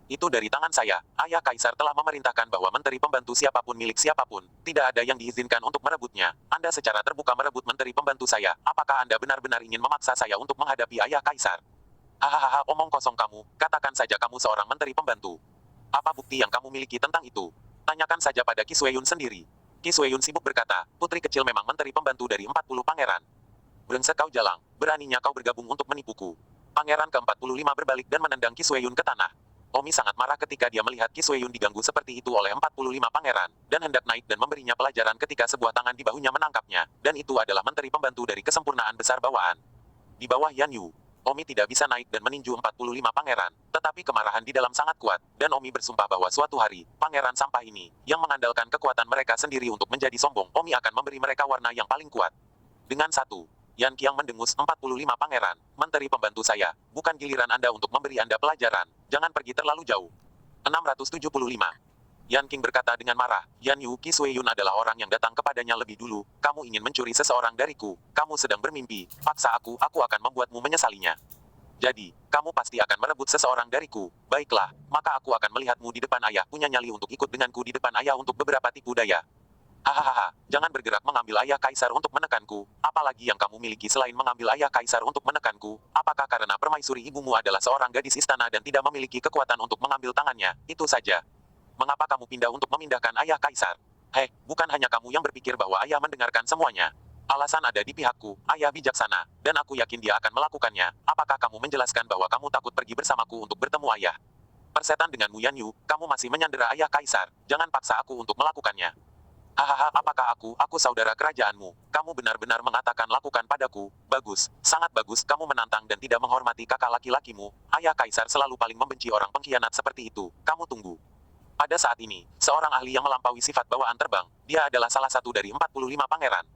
Itu dari tangan saya. Ayah Kaisar telah memerintahkan bahwa menteri pembantu siapapun milik siapapun, tidak ada yang diizinkan untuk merebutnya. Anda secara terbuka merebut menteri pembantu saya. Apakah Anda benar-benar ingin memaksa saya untuk menghadapi Ayah Kaisar? Hahaha, omong kosong kamu, katakan saja kamu seorang menteri pembantu. Apa bukti yang kamu miliki tentang itu? Tanyakan saja pada Qi Sui Yun sendiri. Qi Sui Yun sibuk berkata, putri kecil memang menteri pembantu dari 40 pangeran. Brengsek kau jalang, beraninya kau bergabung untuk menipuku. Pangeran ke-45 berbalik dan menendang Qi Sui Yun ke tanah. Omi sangat marah ketika dia melihat Qi Sui Yun diganggu seperti itu oleh 45 pangeran, dan hendak naik dan memberinya pelajaran ketika sebuah tangan di bahunya menangkapnya, dan itu adalah menteri pembantu dari kesempurnaan besar bawaan. Di bawah Yan Yu, Omi tidak bisa naik dan meninju 45 pangeran, tetapi kemarahan di dalam sangat kuat, dan Omi bersumpah bahwa suatu hari, pangeran sampah ini, yang mengandalkan kekuatan mereka sendiri untuk menjadi sombong, Omi akan memberi mereka warna yang paling kuat. Dengan satu, Yan Qiang mendengus 45 pangeran, menteri pembantu saya, bukan giliran Anda untuk memberi Anda pelajaran, jangan pergi terlalu jauh. 675. Yan King berkata dengan marah, Yan Yu, Qi Sui Yun adalah orang yang datang kepadanya lebih dulu. Kamu ingin mencuri seseorang dariku. Kamu sedang bermimpi. Paksa aku akan membuatmu menyesalinya. Jadi, kamu pasti akan merebut seseorang dariku. Baiklah, maka aku akan melihatmu di depan ayah punya nyali untuk ikut denganku di depan ayah untuk beberapa tipu daya. Hahaha, jangan bergerak mengambil ayah kaisar untuk menekanku. Apalagi yang kamu miliki selain mengambil ayah kaisar untuk menekanku? Apakah karena permaisuri ibumu adalah seorang gadis istana dan tidak memiliki kekuatan untuk mengambil tangannya? Itu saja. Mengapa kamu pindah untuk memindahkan ayah kaisar? Heh, bukan hanya kamu yang berpikir bahwa ayah mendengarkan semuanya. Alasan ada di pihakku, ayah bijaksana, dan aku yakin dia akan melakukannya. Apakah kamu menjelaskan bahwa kamu takut pergi bersamaku untuk bertemu ayah? Persetan denganmu Yan Yu, kamu masih menyandera ayah kaisar. Jangan paksa aku untuk melakukannya. Hahaha, apakah aku saudara kerajaanmu? Kamu benar-benar mengatakan lakukan padaku. Bagus, sangat bagus, kamu menantang dan tidak menghormati kakak laki-lakimu. Ayah kaisar selalu paling membenci orang pengkhianat seperti itu. Kamu tunggu. Pada saat ini, seorang ahli yang melampaui sifat bawaan terbang, dia adalah salah satu dari 45 pangeran.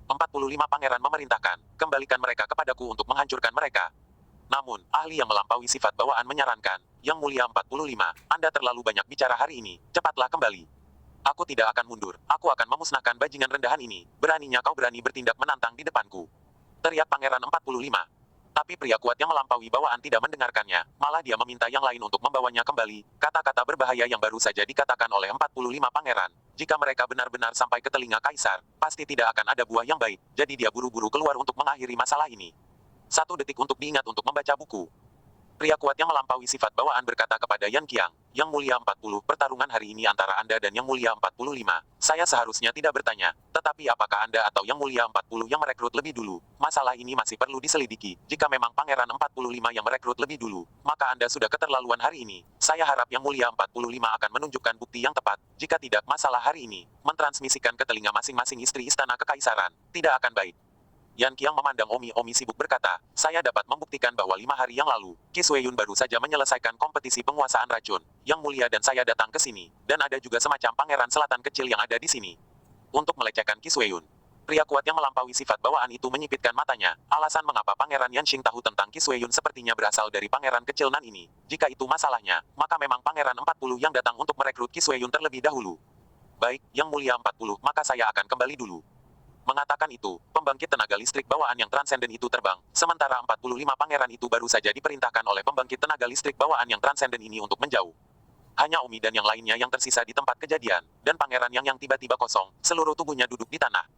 45 pangeran memerintahkan, kembalikan mereka kepadaku untuk menghancurkan mereka. Namun, ahli yang melampaui sifat bawaan menyarankan, Yang Mulia 45, Anda terlalu banyak bicara hari ini, cepatlah kembali. Aku tidak akan mundur, aku akan memusnahkan bajingan rendahan ini, beraninya kau berani bertindak menantang di depanku. Teriak Pangeran 45. Tapi pria kuat yang melampaui bawaan tidak mendengarkannya, malah dia meminta yang lain untuk membawanya kembali. Kata-kata berbahaya yang baru saja dikatakan oleh 45 pangeran. Jika mereka benar-benar sampai ke telinga kaisar, pasti tidak akan ada buah yang baik, jadi dia buru-buru keluar untuk mengakhiri masalah ini. 1 detik untuk diingat untuk membaca buku. Pria kuat yang melampaui sifat bawaan berkata kepada Yan Qiang, Yang Mulia 40, pertarungan hari ini antara Anda dan Yang Mulia 45. Saya seharusnya tidak bertanya, tetapi apakah Anda atau Yang Mulia 40 yang merekrut lebih dulu? Masalah ini masih perlu diselidiki. Jika memang Pangeran 45 yang merekrut lebih dulu, maka Anda sudah keterlaluan hari ini. Saya harap Yang Mulia 45 akan menunjukkan bukti yang tepat. Jika tidak, masalah hari ini, mentransmisikan ke telinga masing-masing istri istana kekaisaran, tidak akan baik. Yan Qiang memandang Omi sibuk berkata, saya dapat membuktikan bahwa 5 hari yang lalu, Qi Sui Yun baru saja menyelesaikan kompetisi penguasaan racun. Yang Mulia dan saya datang ke sini, dan ada juga semacam pangeran selatan kecil yang ada di sini. Untuk melecehkan Qi Sui Yun. Pria kuat yang melampaui sifat bawaan itu menyipitkan matanya. Alasan mengapa Pangeran Yanxing tahu tentang Qi Sui Yun sepertinya berasal dari pangeran kecil Nan ini. Jika itu masalahnya, maka memang Pangeran 40 yang datang untuk merekrut Qi Sui Yun terlebih dahulu. Baik, Yang Mulia 40, maka saya akan kembali dulu. Mengatakan itu, pembangkit tenaga listrik bawaan yang transenden itu terbang, sementara 45 pangeran itu baru saja diperintahkan oleh pembangkit tenaga listrik bawaan yang transenden ini untuk menjauh. Hanya Omi dan yang lainnya yang tersisa di tempat kejadian, dan pangeran yang tiba-tiba kosong, seluruh tubuhnya duduk di tanah.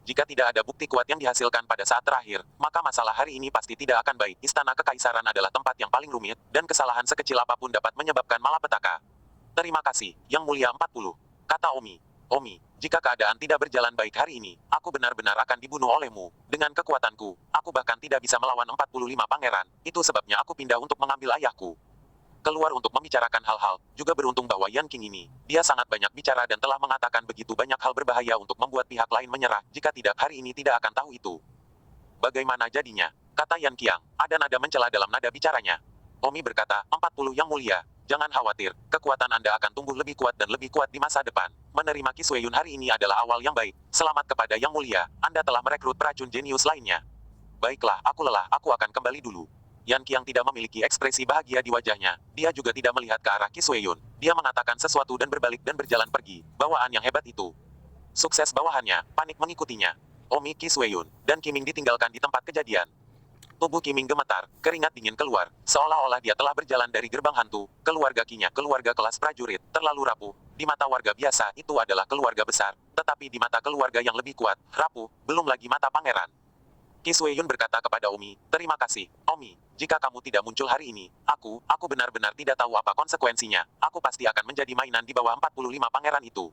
Jika tidak ada bukti kuat yang dihasilkan pada saat terakhir, maka masalah hari ini pasti tidak akan baik. Istana Kekaisaran adalah tempat yang paling rumit, dan kesalahan sekecil apapun dapat menyebabkan malapetaka. Terima kasih, Yang Mulia 40, kata Omi. Omi, jika keadaan tidak berjalan baik hari ini, aku benar-benar akan dibunuh olehmu. Dengan kekuatanku, aku bahkan tidak bisa melawan 45 pangeran. Itu sebabnya aku pindah untuk mengambil ayahku. Keluar untuk membicarakan hal-hal, juga beruntung bahwa Yan King ini, dia sangat banyak bicara dan telah mengatakan begitu banyak hal berbahaya untuk membuat pihak lain menyerah. Jika tidak, hari ini tidak akan tahu itu. Bagaimana jadinya? Kata Yan Qiang, ada nada mencela dalam nada bicaranya. Omi berkata, 40 Yang Mulia. Jangan khawatir, kekuatan Anda akan tumbuh lebih kuat dan lebih kuat di masa depan. Menerima Qi Sui Yun hari ini adalah awal yang baik. Selamat kepada Yang Mulia, Anda telah merekrut peracun jenius lainnya. Baiklah, aku lelah, aku akan kembali dulu. Yan Qiang tidak memiliki ekspresi bahagia di wajahnya. Dia juga tidak melihat ke arah Qi Sui Yun. Dia mengatakan sesuatu dan berbalik dan berjalan pergi. Bawaan yang hebat itu. Sukses bawahannya, panik mengikutinya. Omi, Qi Sui Yun, dan Qiming ditinggalkan di tempat kejadian. Tubuh Qiming gemetar, keringat dingin keluar, seolah-olah dia telah berjalan dari gerbang hantu. Keluarga Qinya, keluarga kelas prajurit, terlalu rapuh. Di mata warga biasa, itu adalah keluarga besar. Tetapi di mata keluarga yang lebih kuat, rapuh, belum lagi mata pangeran. Qi Sui Yun berkata kepada Omi, terima kasih, Omi. Jika kamu tidak muncul hari ini, aku benar-benar tidak tahu apa konsekuensinya. Aku pasti akan menjadi mainan di bawah 45 pangeran itu.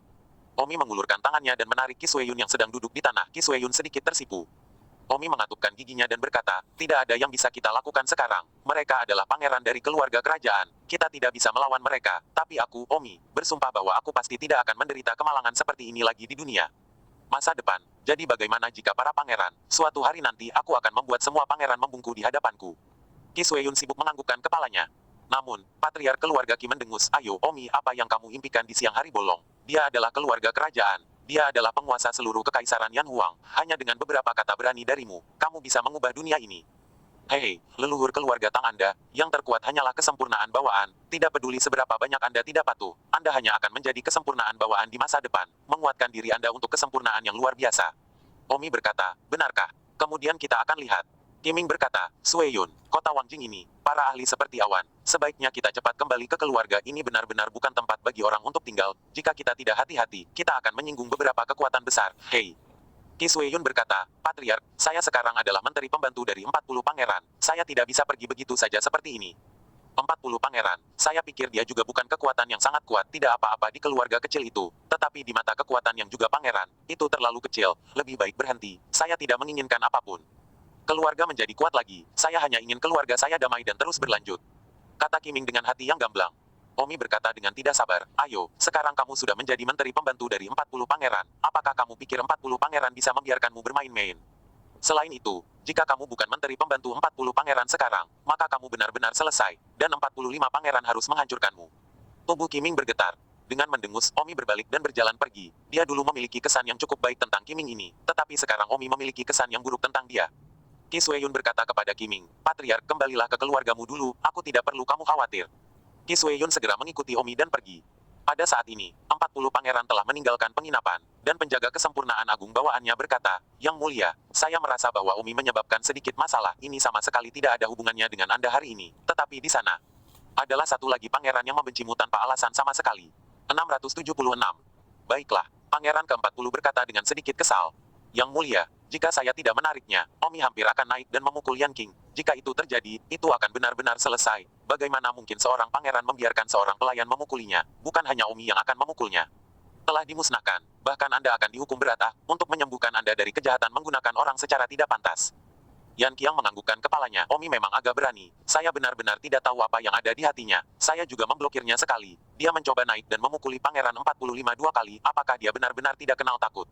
Omi mengulurkan tangannya dan menarik Qi Sui Yun yang sedang duduk di tanah. Qi Sui Yun sedikit tersipu. Omi mengatupkan giginya dan berkata, tidak ada yang bisa kita lakukan sekarang. Mereka adalah pangeran dari keluarga kerajaan. Kita tidak bisa melawan mereka. Tapi aku, Omi, bersumpah bahwa aku pasti tidak akan menderita kemalangan seperti ini lagi di dunia. Masa depan. Jadi bagaimana jika para pangeran, suatu hari nanti aku akan membuat semua pangeran membungkuk di hadapanku. Qi Sui Yun sibuk menganggukkan kepalanya. Namun, patriark keluarga Qi mendengus, ayo, Omi, apa yang kamu impikan di siang hari bolong? Dia adalah keluarga kerajaan. Dia adalah penguasa seluruh kekaisaran Yan Huang. Hanya dengan beberapa kata berani darimu, kamu bisa mengubah dunia ini. Hei, leluhur keluarga Tang Anda, yang terkuat hanyalah kesempurnaan bawaan. Tidak peduli seberapa banyak Anda tidak patuh, Anda hanya akan menjadi kesempurnaan bawaan di masa depan, menguatkan diri Anda untuk kesempurnaan yang luar biasa. Omi berkata, benarkah? Kemudian kita akan lihat. Kiming berkata, Sue Yun, kota Wangjing ini, para ahli seperti awan. Sebaiknya kita cepat kembali ke keluarga, ini benar-benar bukan tempat bagi orang untuk tinggal. Jika kita tidak hati-hati, kita akan menyinggung beberapa kekuatan besar. Hei. Ki Sue Yun berkata, Patriark, saya sekarang adalah menteri pembantu dari 40 pangeran. Saya tidak bisa pergi begitu saja seperti ini. 40 pangeran, saya pikir dia juga bukan kekuatan yang sangat kuat, tidak apa-apa di keluarga kecil itu. Tetapi di mata kekuatan yang juga pangeran, itu terlalu kecil, lebih baik berhenti. Saya tidak menginginkan apapun. Keluarga menjadi kuat lagi, saya hanya ingin keluarga saya damai dan terus berlanjut. Kata Kiming dengan hati yang gamblang. Omi berkata dengan tidak sabar, ayo, sekarang kamu sudah menjadi menteri pembantu dari 40 pangeran. Apakah kamu pikir 40 pangeran bisa membiarkanmu bermain-main? Selain itu, jika kamu bukan menteri pembantu 40 pangeran sekarang, maka kamu benar-benar selesai, dan 45 pangeran harus menghancurkanmu. Tubuh Kiming bergetar. Dengan mendengus, Omi berbalik dan berjalan pergi. Dia dulu memiliki kesan yang cukup baik tentang Kiming ini, tetapi sekarang Omi memiliki kesan yang buruk tentang dia. Ki Sue Yun berkata kepada Kiming, Patriark, kembalilah ke keluargamu dulu, aku tidak perlu kamu khawatir. Ki Sue Yun segera mengikuti Omi dan pergi. Pada saat ini, 40 pangeran telah meninggalkan penginapan, dan penjaga kesempurnaan agung bawaannya berkata, Yang Mulia, saya merasa bahwa Omi menyebabkan sedikit masalah, ini sama sekali tidak ada hubungannya dengan Anda hari ini, tetapi di sana adalah satu lagi pangeran yang membencimu tanpa alasan sama sekali. 676. Baiklah, pangeran ke-40 berkata dengan sedikit kesal. Yang Mulia, jika saya tidak menariknya, Omi hampir akan naik dan memukul Yan King. Jika itu terjadi, itu akan benar-benar selesai. Bagaimana mungkin seorang pangeran membiarkan seorang pelayan memukulinya? Bukan hanya Omi yang akan memukulnya. Telah dimusnahkan, bahkan Anda akan dihukum berat untuk menyembuhkan Anda dari kejahatan menggunakan orang secara tidak pantas. Yan Qiang menganggukkan kepalanya. Omi memang agak berani. Saya benar-benar tidak tahu apa yang ada di hatinya. Saya juga memblokirnya sekali. Dia mencoba naik dan memukuli pangeran 45 dua kali. Apakah dia benar-benar tidak kenal takut?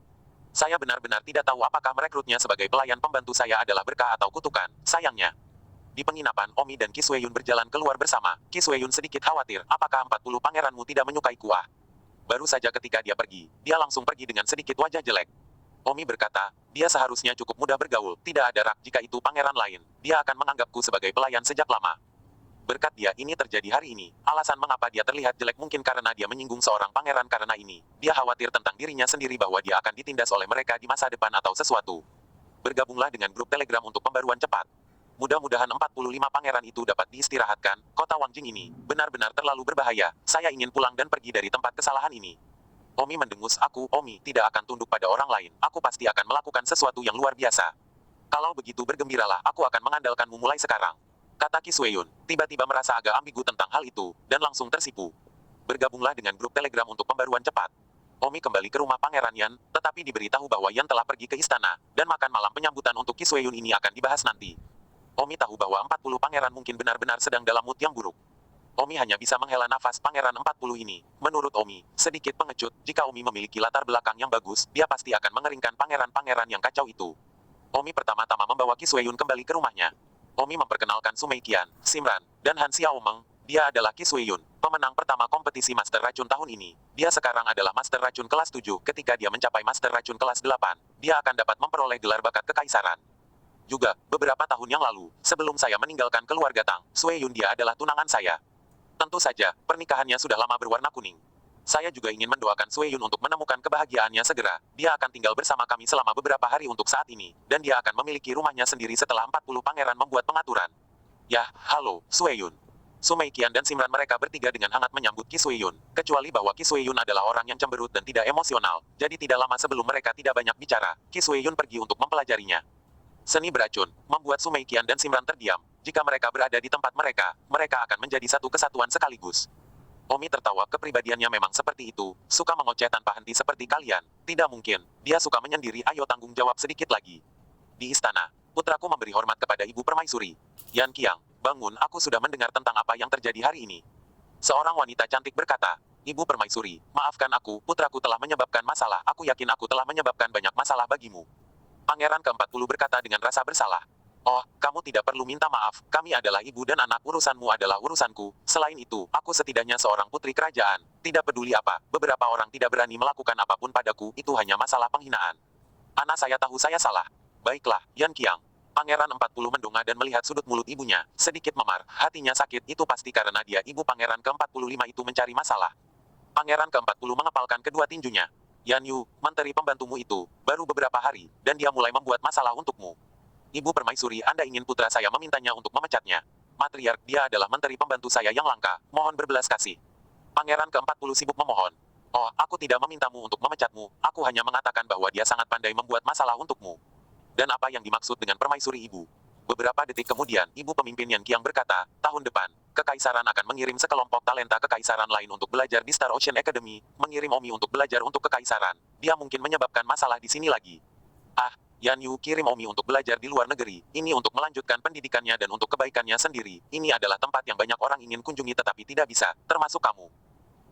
Saya benar-benar tidak tahu apakah merekrutnya sebagai pelayan pembantu saya adalah berkah atau kutukan. Sayangnya. Di penginapan, Omi dan Ki Sue Yun berjalan keluar bersama. Ki Sue Yun sedikit khawatir, apakah 40 pangeranmu tidak menyukai kuah? Baru saja ketika dia pergi, dia langsung pergi dengan sedikit wajah jelek. Omi berkata, dia seharusnya cukup mudah bergaul, tidak ada rak jika itu pangeran lain. Dia akan menganggapku sebagai pelayan sejak lama. Berkat dia ini terjadi hari ini. Alasan mengapa dia terlihat jelek mungkin karena dia menyinggung seorang pangeran karena ini. Dia khawatir tentang dirinya sendiri bahwa dia akan ditindas oleh mereka di masa depan atau sesuatu. Bergabunglah dengan grup Telegram untuk pembaruan cepat. Mudah-mudahan 45 pangeran itu dapat diistirahatkan. Kota Wangjing ini benar-benar terlalu berbahaya. Saya ingin pulang dan pergi dari tempat kesalahan ini. Omi mendengus, Omi, tidak akan tunduk pada orang lain. Aku pasti akan melakukan sesuatu yang luar biasa. Kalau begitu bergembiralah, aku akan mengandalkanmu mulai sekarang. Kata Ki Sue Yun, tiba-tiba merasa agak ambigu tentang hal itu, dan langsung tersipu. Bergabunglah dengan grup Telegram untuk pembaruan cepat. Omi kembali ke rumah Pangeran Yan, tetapi diberitahu bahwa Yan telah pergi ke istana, dan makan malam penyambutan untuk Ki Sue Yun ini akan dibahas nanti. Omi tahu bahwa 40 pangeran mungkin benar-benar sedang dalam mood yang buruk. Omi hanya bisa menghela nafas pangeran 40 ini. Menurut Omi, sedikit pengecut, jika Omi memiliki latar belakang yang bagus, dia pasti akan mengeringkan pangeran-pangeran yang kacau itu. Omi pertama-tama membawa Ki Sue Yun kembali ke rumahnya. Omi memperkenalkan Su Mei Qian, Simran, dan Han Xiaomeng. Dia adalah Ki Sue Yun, pemenang pertama kompetisi Master Racun tahun ini. Dia sekarang adalah Master Racun kelas 7. Ketika dia mencapai Master Racun kelas 8, dia akan dapat memperoleh gelar bakat kekaisaran. Juga, beberapa tahun yang lalu, sebelum saya meninggalkan keluarga Tang, Sue Yun dia adalah tunangan saya. Tentu saja, pernikahannya sudah lama berwarna kuning. Saya juga ingin mendoakan Sue Yun untuk menemukan kebahagiaannya segera. Dia akan tinggal bersama kami selama beberapa hari untuk saat ini, dan dia akan memiliki rumahnya sendiri setelah 40 pangeran membuat pengaturan. Yah, halo, Sue Yun. Su Mei Qian dan Simran mereka bertiga dengan hangat menyambut Ki Sue Yun, kecuali bahwa Ki Sue Yun adalah orang yang cemberut dan tidak emosional, jadi tidak lama sebelum mereka tidak banyak bicara, Ki Sue Yun pergi untuk mempelajarinya. Seni beracun, membuat Su Mei Qian dan Simran terdiam. Jika mereka berada di tempat mereka, mereka akan menjadi satu kesatuan sekaligus. Omi tertawa, kepribadiannya memang seperti itu, suka mengoceh tanpa henti seperti kalian. Tidak mungkin, dia suka menyendiri, ayo tanggung jawab sedikit lagi. Di istana, putraku memberi hormat kepada Ibu Permaisuri. Yan Qiang, bangun, aku sudah mendengar tentang apa yang terjadi hari ini. Seorang wanita cantik berkata, Ibu Permaisuri, maafkan aku, putraku telah menyebabkan masalah, aku yakin aku telah menyebabkan banyak masalah bagimu. Pangeran ke-40 berkata dengan rasa bersalah. Oh, kamu tidak perlu minta maaf, kami adalah ibu dan anak, urusanmu adalah urusanku. Selain itu, aku setidaknya seorang putri kerajaan. Tidak peduli apa, beberapa orang tidak berani melakukan apapun padaku, itu hanya masalah penghinaan. Anak saya tahu saya salah. Baiklah, Yan Qiang. Pangeran 40 mendongak dan melihat sudut mulut ibunya, sedikit memar. Hatinya sakit, itu pasti karena dia ibu Pangeran ke-45 itu mencari masalah. Pangeran ke-40 mengepalkan kedua tinjunya. Yan Yu, menteri pembantumu itu, baru beberapa hari, dan dia mulai membuat masalah untukmu. Ibu Permaisuri, Anda ingin putra saya memintanya untuk memecatnya. Matriark, dia adalah menteri pembantu saya yang langka, mohon berbelas kasih. Pangeran ke-40 sibuk memohon. Oh, aku tidak memintamu untuk memecatmu, aku hanya mengatakan bahwa dia sangat pandai membuat masalah untukmu. Dan apa yang dimaksud dengan permaisuri ibu? Beberapa detik kemudian, ibu pemimpin Yan Qiang berkata, tahun depan, Kekaisaran akan mengirim sekelompok talenta kekaisaran lain untuk belajar di Star Ocean Academy, mengirim Omi untuk belajar untuk kekaisaran. Dia mungkin menyebabkan masalah di sini lagi. Ah, Yan Yu kirim Omi untuk belajar di luar negeri, ini untuk melanjutkan pendidikannya dan untuk kebaikannya sendiri. Ini adalah tempat yang banyak orang ingin kunjungi tetapi tidak bisa, termasuk kamu.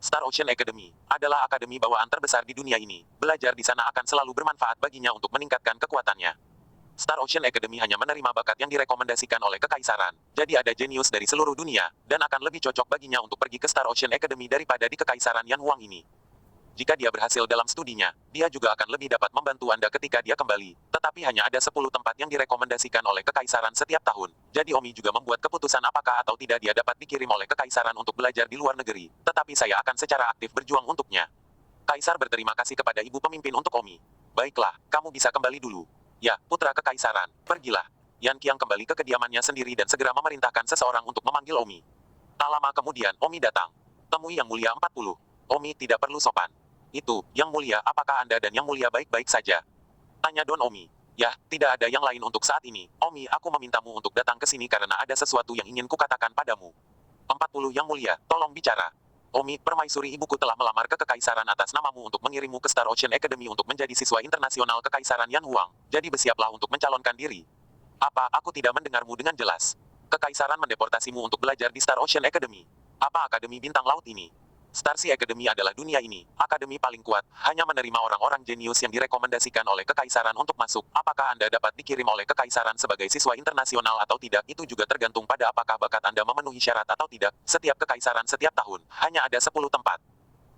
Star Ocean Academy adalah akademi bawaan terbesar di dunia ini. Belajar di sana akan selalu bermanfaat baginya untuk meningkatkan kekuatannya. Star Ocean Academy hanya menerima bakat yang direkomendasikan oleh Kekaisaran. Jadi ada jenius dari seluruh dunia, dan akan lebih cocok baginya untuk pergi ke Star Ocean Academy daripada di Kekaisaran Yan Huang ini. Jika dia berhasil dalam studinya, dia juga akan lebih dapat membantu Anda ketika dia kembali. Tetapi hanya ada 10 tempat yang direkomendasikan oleh Kekaisaran setiap tahun. Jadi Omi juga membuat keputusan apakah atau tidak dia dapat dikirim oleh Kekaisaran untuk belajar di luar negeri. Tetapi saya akan secara aktif berjuang untuknya. Kaisar berterima kasih kepada ibu pemimpin untuk Omi. Baiklah, kamu bisa kembali dulu. Ya, putra kekaisaran, pergilah. Yan Qiang kembali ke kediamannya sendiri dan segera memerintahkan seseorang untuk memanggil Omi. Tak lama kemudian, Omi datang. Temui Yang Mulia 40. Omi tidak perlu sopan. Itu, Yang Mulia, apakah Anda dan Yang Mulia baik-baik saja? Tanya Don Omi. Ya, tidak ada yang lain untuk saat ini. Omi, aku memintamu untuk datang ke sini karena ada sesuatu yang ingin kukatakan padamu. 40 Yang Mulia, tolong bicara. Omi, permaisuri ibuku telah melamar ke Kekaisaran atas namamu untuk mengirimmu ke Star Ocean Academy untuk menjadi siswa internasional Kekaisaran Yan Huang. Jadi bersiaplah untuk mencalonkan diri. Apa, aku tidak mendengarmu dengan jelas? Kekaisaran mendeportasimu untuk belajar di Star Ocean Academy. Apa Akademi Bintang Laut ini? Star Sea Academy adalah dunia ini, akademi paling kuat, hanya menerima orang-orang jenius yang direkomendasikan oleh Kekaisaran untuk masuk. Apakah Anda dapat dikirim oleh Kekaisaran sebagai siswa internasional atau tidak? Itu juga tergantung pada apakah bakat Anda memenuhi syarat atau tidak. Setiap Kekaisaran setiap tahun, hanya ada 10 tempat.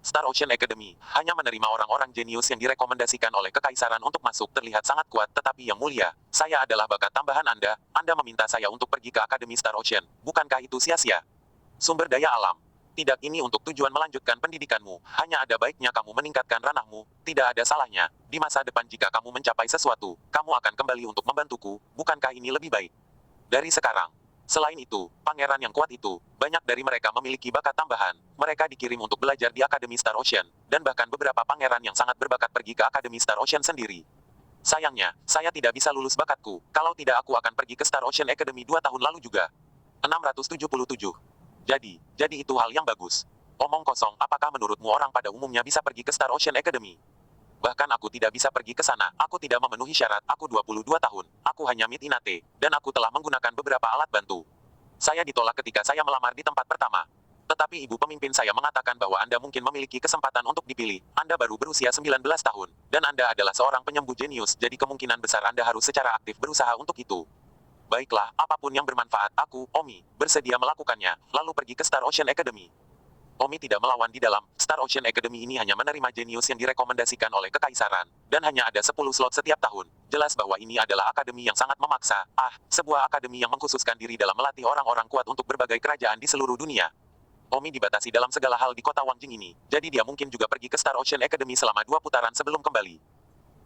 Star Ocean Academy hanya menerima orang-orang jenius yang direkomendasikan oleh Kekaisaran untuk masuk. Terlihat sangat kuat, tetapi Yang Mulia, saya adalah bakat tambahan Anda. Anda meminta saya untuk pergi ke Akademi Star Ocean. Bukankah itu sia-sia? Sumber daya alam. Tidak, ini untuk tujuan melanjutkan pendidikanmu. Hanya ada baiknya kamu meningkatkan ranahmu. Tidak ada salahnya. Di masa depan jika kamu mencapai sesuatu, kamu akan kembali untuk membantuku. Bukankah ini lebih baik dari sekarang? Selain itu, pangeran yang kuat itu, banyak dari mereka memiliki bakat tambahan. Mereka dikirim untuk belajar di Akademi Star Ocean, dan bahkan beberapa pangeran yang sangat berbakat pergi ke Akademi Star Ocean sendiri. Sayangnya, saya tidak bisa lulus bakatku. Kalau tidak aku akan pergi ke Star Ocean Academy 2 tahun lalu juga. 677. Jadi itu hal yang bagus. Omong kosong, apakah menurutmu orang pada umumnya bisa pergi ke Star Ocean Academy? Bahkan aku tidak bisa pergi ke sana, aku tidak memenuhi syarat, aku 22 tahun, aku hanya Mid Inate, dan aku telah menggunakan beberapa alat bantu. Saya ditolak ketika saya melamar di tempat pertama. Tetapi ibu pemimpin saya mengatakan bahwa Anda mungkin memiliki kesempatan untuk dipilih. Anda baru berusia 19 tahun, dan Anda adalah seorang penyembuh jenius, jadi kemungkinan besar Anda harus secara aktif berusaha untuk itu. Baiklah, apapun yang bermanfaat, aku, Omi, bersedia melakukannya, lalu pergi ke Star Ocean Academy. Omi tidak melawan di dalam. Star Ocean Academy ini hanya menerima jenius yang direkomendasikan oleh Kekaisaran, dan hanya ada 10 slot setiap tahun. Jelas bahwa ini adalah akademi yang sangat memaksa. Sebuah akademi yang mengkhususkan diri dalam melatih orang-orang kuat untuk berbagai kerajaan di seluruh dunia. Omi dibatasi dalam segala hal di kota Wangjing ini, jadi dia mungkin juga pergi ke Star Ocean Academy selama 2 putaran sebelum kembali.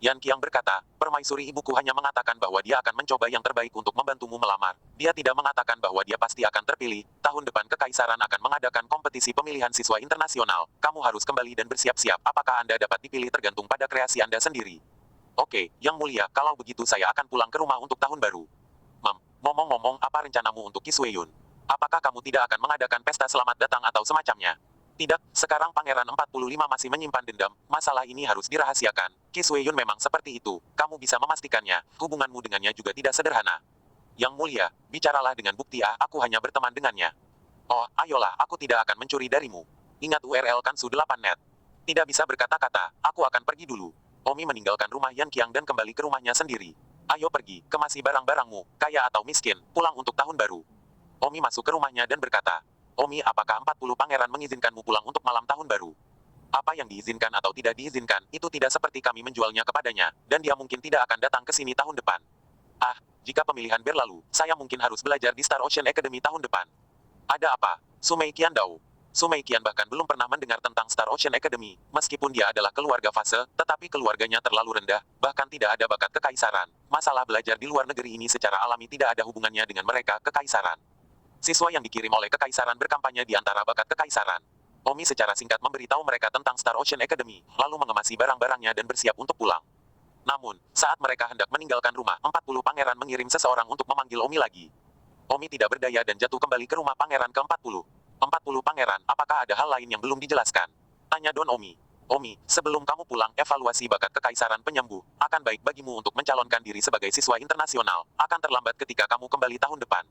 Yan Qiang berkata, permaisuri ibuku hanya mengatakan bahwa dia akan mencoba yang terbaik untuk membantumu melamar. Dia tidak mengatakan bahwa dia pasti akan terpilih. Tahun depan Kekaisaran akan mengadakan kompetisi pemilihan siswa internasional. Kamu harus kembali dan bersiap-siap. Apakah Anda dapat dipilih tergantung pada kreasi Anda sendiri. Oke, Yang Mulia, kalau begitu saya akan pulang ke rumah untuk tahun baru. Ngomong-ngomong, apa rencanamu untuk Qi Sueyun? Apakah kamu tidak akan mengadakan pesta selamat datang atau semacamnya? Tidak, sekarang Pangeran 45 masih menyimpan dendam, masalah ini harus dirahasiakan. Qi Sueyun memang seperti itu, kamu bisa memastikannya, hubunganmu dengannya juga tidak sederhana. Yang Mulia, bicaralah dengan bukti aku hanya berteman dengannya. Oh, ayolah, aku tidak akan mencuri darimu. Ingat URL Kansu 8net. Tidak bisa berkata-kata, aku akan pergi dulu. Omi meninggalkan rumah Yan Qiang dan kembali ke rumahnya sendiri. Ayo pergi, kemasi barang-barangmu, kaya atau miskin, pulang untuk tahun baru. Omi masuk ke rumahnya dan berkata, Omi, apakah 40 pangeran mengizinkanmu pulang untuk malam tahun baru? Apa yang diizinkan atau tidak diizinkan, itu tidak seperti kami menjualnya kepadanya, dan dia mungkin tidak akan datang ke sini tahun depan. Jika pemilihan berlalu, saya mungkin harus belajar di Star Ocean Academy tahun depan. Ada apa? Sumei Qiandao. Sumei Qian bahkan belum pernah mendengar tentang Star Ocean Academy, meskipun dia adalah keluarga fase, tetapi keluarganya terlalu rendah, bahkan tidak ada bakat kekaisaran. Masalah belajar di luar negeri ini secara alami tidak ada hubungannya dengan mereka kekaisaran. Siswa yang dikirim oleh kekaisaran berkampanye di antara bakat kekaisaran. Omi secara singkat memberitahu mereka tentang Star Ocean Academy, lalu mengemasi barang-barangnya dan bersiap untuk pulang. Namun, saat mereka hendak meninggalkan rumah, 40 pangeran mengirim seseorang untuk memanggil Omi lagi. Omi tidak berdaya dan jatuh kembali ke rumah pangeran ke-40. 40 pangeran, apakah ada hal lain yang belum dijelaskan? Tanya Don Omi. Omi, sebelum kamu pulang, evaluasi bakat kekaisaran penyembuh. Akan baik bagimu untuk mencalonkan diri sebagai siswa internasional. Akan terlambat ketika kamu kembali tahun depan.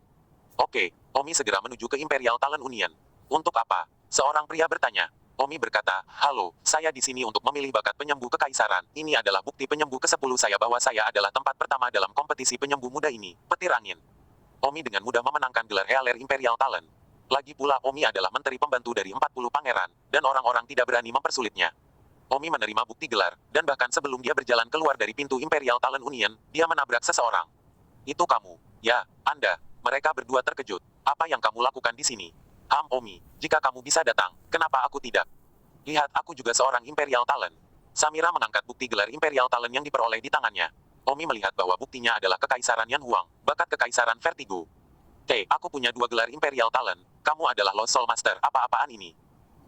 Oke, Omi segera menuju ke Imperial Talent Union. Untuk apa? Seorang pria bertanya. Omi berkata, halo, saya di sini untuk memilih bakat penyembuh kekaisaran. Ini adalah bukti penyembuh ke-10 saya bahwa saya adalah tempat pertama dalam kompetisi penyembuh muda ini. Petir angin. Omi dengan mudah memenangkan gelar Healer Imperial Talent. Lagi pula Omi adalah menteri pembantu dari 40 pangeran, dan orang-orang tidak berani mempersulitnya. Omi menerima bukti gelar, dan bahkan sebelum dia berjalan keluar dari pintu Imperial Talent Union, dia menabrak seseorang. Itu kamu. Ya, Anda. Mereka berdua terkejut. Apa yang kamu lakukan di sini? Omi, jika kamu bisa datang, kenapa aku tidak? Lihat, aku juga seorang Imperial Talent. Samira mengangkat bukti gelar Imperial Talent yang diperoleh di tangannya. Omi melihat bahwa buktinya adalah Kekaisaran Yan Huang, bakat Kekaisaran Vertigo. Aku punya 2 gelar Imperial Talent. Kamu adalah Lost Soul Master, apa-apaan ini?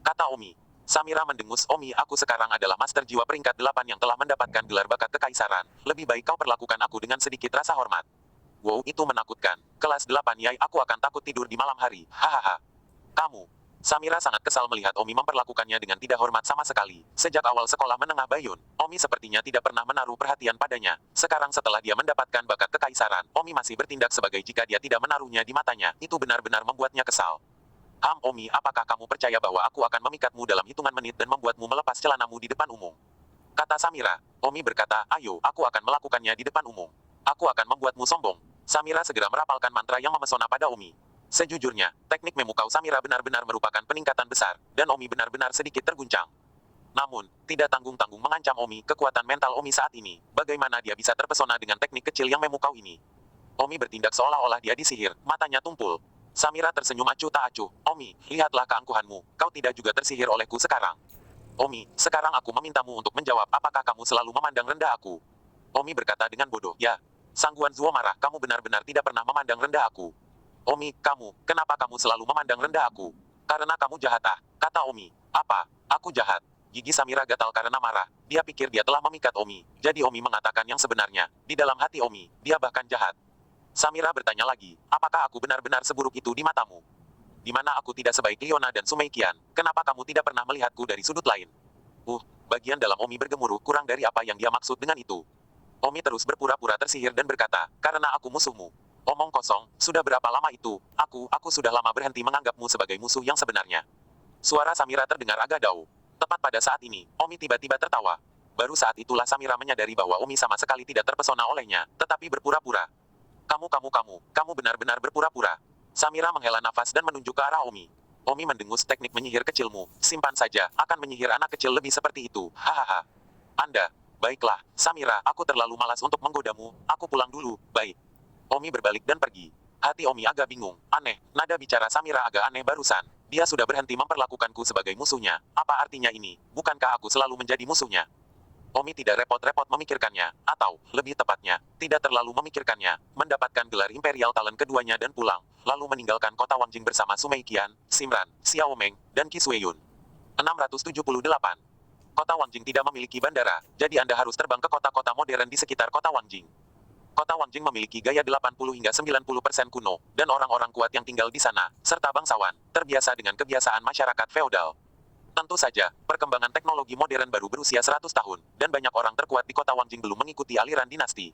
Kata Omi. Samira mendengus, Omi, aku sekarang adalah Master Jiwa peringkat 8 yang telah mendapatkan gelar bakat Kekaisaran. Lebih baik kau perlakukan aku dengan sedikit rasa hormat. Wow, itu menakutkan. Kelas 8 Yai, aku akan takut tidur di malam hari. Hahaha. Kamu. Samira sangat kesal melihat Omi memperlakukannya dengan tidak hormat sama sekali. Sejak awal sekolah menengah Bayun, Omi sepertinya tidak pernah menaruh perhatian padanya. Sekarang setelah dia mendapatkan bakat kekaisaran, Omi masih bertindak sebagai jika dia tidak menaruhnya di matanya. Itu benar-benar membuatnya kesal. Omi, apakah kamu percaya bahwa aku akan memikatmu dalam hitungan menit dan membuatmu melepas celanamu di depan umum? Kata Samira. Omi berkata, ayo, aku akan melakukannya di depan umum. Aku akan membuatmu sombong. Samira segera merapalkan mantra yang memesona pada Omi. Sejujurnya, teknik memukau Samira benar-benar merupakan peningkatan besar, dan Omi benar-benar sedikit terguncang. Namun, tidak tanggung-tanggung mengancam Omi, kekuatan mental Omi saat ini. Bagaimana dia bisa terpesona dengan teknik kecil yang memukau ini? Omi bertindak seolah-olah dia disihir, matanya tumpul. Samira tersenyum acuh tak acuh. Omi, lihatlah keangkuhanmu, kau tidak juga tersihir olehku sekarang. Omi, sekarang aku memintamu untuk menjawab apakah kamu selalu memandang rendah aku. Omi berkata dengan bodoh, ya. Sangguan Zuo marah, kamu benar-benar tidak pernah memandang rendah aku. Omi, kenapa kamu selalu memandang rendah aku? Karena kamu jahat kata Omi. Apa? Aku jahat. Gigi Samira gatal karena marah. Dia pikir dia telah memikat Omi. Jadi Omi mengatakan yang sebenarnya. Di dalam hati Omi, dia bahkan jahat. Samira bertanya lagi, apakah aku benar-benar seburuk itu di matamu? Di mana aku tidak sebaik Leona dan Sumei Qian, kenapa kamu tidak pernah melihatku dari sudut lain? Bagian dalam Omi bergemuruh kurang dari apa yang dia maksud dengan itu. Omi terus berpura-pura tersihir dan berkata, karena aku musuhmu. Omong kosong, sudah berapa lama itu? Aku sudah lama berhenti menganggapmu sebagai musuh yang sebenarnya. Suara Samira terdengar agak daun. Tepat pada saat ini, Omi tiba-tiba tertawa. Baru saat itulah Samira menyadari bahwa Omi sama sekali tidak terpesona olehnya, tetapi berpura-pura. Kamu benar-benar berpura-pura. Samira menghela nafas dan menunjuk ke arah Omi. Omi mendengus, teknik menyihir kecilmu. Simpan saja, akan menyihir anak kecil lebih seperti itu. Hahaha. Anda. Baiklah, Samira, aku terlalu malas untuk menggodamu. Aku pulang dulu, baik. Omi berbalik dan pergi. Hati Omi agak bingung. Aneh, nada bicara Samira agak aneh barusan. Dia sudah berhenti memperlakukanku sebagai musuhnya. Apa artinya ini? Bukankah aku selalu menjadi musuhnya? Omi tidak repot-repot memikirkannya. Atau, lebih tepatnya, tidak terlalu memikirkannya. Mendapatkan gelar Imperial Talent keduanya dan pulang. Lalu meninggalkan kota Wangjing bersama Sumei Qian, Simran, Xiao Meng, dan Qi Sueyun. 678. Kota Wangjing tidak memiliki bandara, jadi Anda harus terbang ke kota-kota modern di sekitar kota Wangjing. Kota Wangjing memiliki gaya 80 hingga 90% kuno, dan orang-orang kuat yang tinggal di sana, serta bangsawan, terbiasa dengan kebiasaan masyarakat feodal. Tentu saja, perkembangan teknologi modern baru berusia 100 tahun, dan banyak orang terkuat di kota Wangjing belum mengikuti aliran dinasti.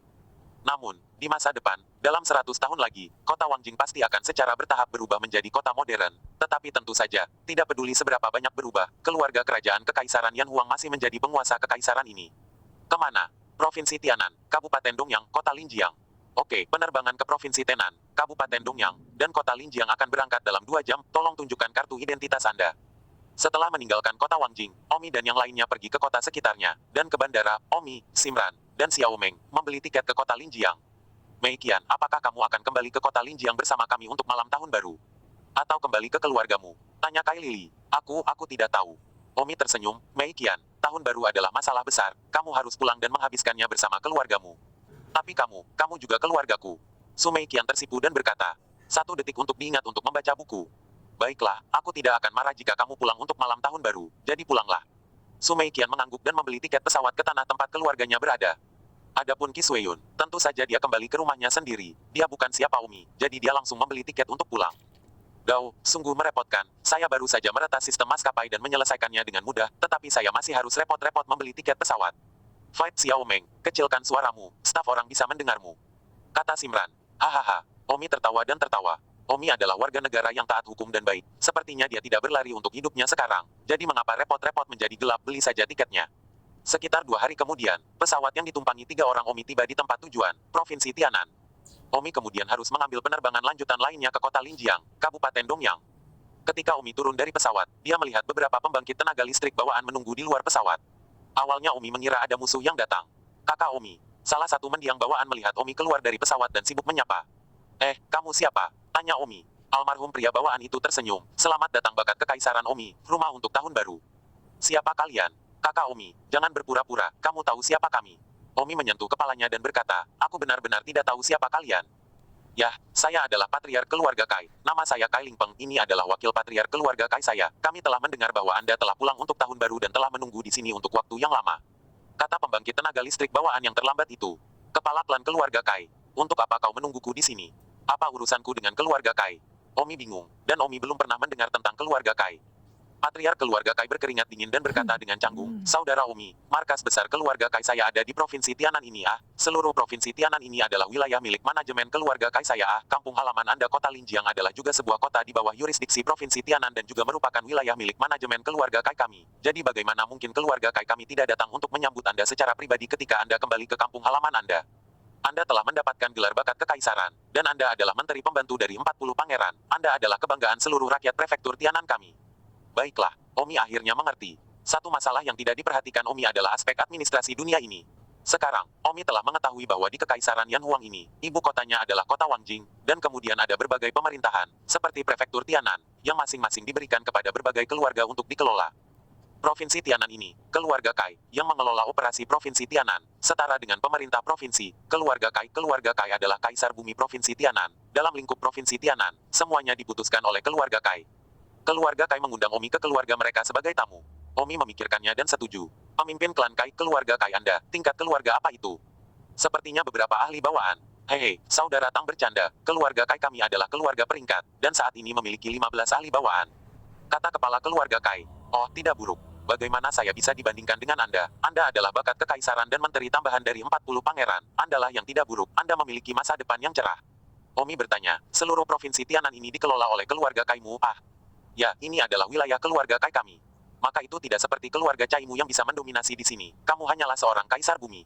Namun, di masa depan, dalam 100 tahun lagi, kota Wangjing pasti akan secara bertahap berubah menjadi kota modern. Tetapi tentu saja, tidak peduli seberapa banyak berubah, keluarga kerajaan Kekaisaran Yan Huang masih menjadi penguasa kekaisaran ini. Kemana? Provinsi Tianan, Kabupaten Dongyang, Kota Linjiang. Oke, penerbangan ke Provinsi Tenan, Kabupaten Dongyang, dan Kota Linjiang akan berangkat dalam 2 jam, tolong tunjukkan kartu identitas Anda. Setelah meninggalkan kota Wangjing, Omi dan yang lainnya pergi ke kota sekitarnya, dan ke bandara, Omi, Simran, dan Xiao Meng, membeli tiket ke kota Linjiang. Mei Qian, apakah kamu akan kembali ke kota Linjiang bersama kami untuk malam tahun baru? Atau kembali ke keluargamu? Tanya Kai Lili. Aku tidak tahu. Omi tersenyum, Mei Qian, tahun baru adalah masalah besar, kamu harus pulang dan menghabiskannya bersama keluargamu. Tapi kamu juga keluargaku. Su Mei Qian tersipu dan berkata, 1 detik untuk diingat untuk membaca buku. Baiklah, aku tidak akan marah jika kamu pulang untuk malam tahun baru, jadi pulanglah. Su Mei Qian mengangguk dan membeli tiket pesawat ke tanah tempat keluarganya berada. Adapun Ki Sueyun, tentu saja dia kembali ke rumahnya sendiri. Dia bukan siapa Umi, jadi dia langsung membeli tiket untuk pulang. Gao, sungguh merepotkan. Saya baru saja meretas sistem maskapai dan menyelesaikannya dengan mudah, tetapi saya masih harus repot-repot membeli tiket pesawat. Fight Xiao Meng, kecilkan suaramu, staf orang bisa mendengarmu. Kata Simran. Hahaha, Omi tertawa dan tertawa. Omi adalah warga negara yang taat hukum dan baik. Sepertinya dia tidak berlari untuk hidupnya sekarang. Jadi mengapa repot-repot menjadi gelap, beli saja tiketnya. Sekitar 2 hari kemudian, pesawat yang ditumpangi 3 orang Omi tiba di tempat tujuan, Provinsi Tianan. Omi kemudian harus mengambil penerbangan lanjutan lainnya ke kota Linjiang, Kabupaten Dongyang. Ketika Omi turun dari pesawat, dia melihat beberapa pembangkit tenaga listrik bawaan menunggu di luar pesawat. Awalnya Omi mengira ada musuh yang datang. Kakak Omi. Salah satu mendiang bawaan melihat Omi keluar dari pesawat dan sibuk menyapa. Kamu siapa? Tanya Omi. Almarhum pria bawaan itu tersenyum. Selamat datang bakat kekaisaran Omi, rumah untuk tahun baru. Siapa kalian? Kakak Omi, jangan berpura-pura, kamu tahu siapa kami. Omi menyentuh kepalanya dan berkata, aku benar-benar tidak tahu siapa kalian. Yah, saya adalah patriark keluarga Kai. Nama saya Kai Lingpeng, ini adalah wakil patriark keluarga Kai saya. Kami telah mendengar bahwa Anda telah pulang untuk tahun baru dan telah menunggu di sini untuk waktu yang lama. Kata pembangkit tenaga listrik bawaan yang terlambat itu. Kepala klan keluarga Kai. Untuk apa kau menungguku di sini? Apa urusanku dengan keluarga Kai? Omi bingung, dan Omi belum pernah mendengar tentang keluarga Kai. Patriark keluarga Kai berkeringat dingin dan berkata dengan canggung, Saudara Omi, markas besar keluarga Kai saya ada di Provinsi Tianan ini Seluruh Provinsi Tianan ini adalah wilayah milik manajemen keluarga Kai saya Kampung halaman Anda kota Linjiang adalah juga sebuah kota di bawah yurisdiksi Provinsi Tianan dan juga merupakan wilayah milik manajemen keluarga Kai kami. Jadi bagaimana mungkin keluarga Kai kami tidak datang untuk menyambut Anda secara pribadi ketika Anda kembali ke kampung halaman Anda? Anda telah mendapatkan gelar bakat kekaisaran, dan Anda adalah menteri pembantu dari 40 pangeran. Anda adalah kebanggaan seluruh rakyat prefektur Tianan kami. Baiklah, Omi akhirnya mengerti. Satu masalah yang tidak diperhatikan Omi adalah aspek administrasi dunia ini. Sekarang, Omi telah mengetahui bahwa di Kekaisaran Yanhuang ini, ibu kotanya adalah kota Wangjing, dan kemudian ada berbagai pemerintahan, seperti prefektur Tianan, yang masing-masing diberikan kepada berbagai keluarga untuk dikelola. Provinsi Tianan ini, keluarga Kai, yang mengelola operasi Provinsi Tianan, setara dengan pemerintah provinsi. Keluarga Kai adalah Kaisar Bumi Provinsi Tianan. Dalam lingkup Provinsi Tianan, semuanya diputuskan oleh keluarga Kai. Keluarga Kai mengundang Omi ke keluarga mereka sebagai tamu. Omi memikirkannya dan setuju. Pemimpin klan Kai, keluarga Kai Anda, tingkat keluarga apa itu? Sepertinya beberapa ahli bawaan. Hei, saudara Tang bercanda, keluarga Kai kami adalah keluarga peringkat, dan saat ini memiliki 15 ahli bawaan. Kata kepala keluarga Kai. Oh, tidak buruk. Bagaimana saya bisa dibandingkan dengan Anda? Anda adalah bakat kekaisaran dan menteri tambahan dari 40 pangeran. Andalah yang tidak buruk, Anda memiliki masa depan yang cerah. Omi bertanya, seluruh provinsi Tianan ini dikelola oleh keluarga Kaimu, Ya, ini adalah wilayah keluarga Kai kami. Maka itu tidak seperti keluarga Caimu yang bisa mendominasi di sini. Kamu hanyalah seorang kaisar bumi.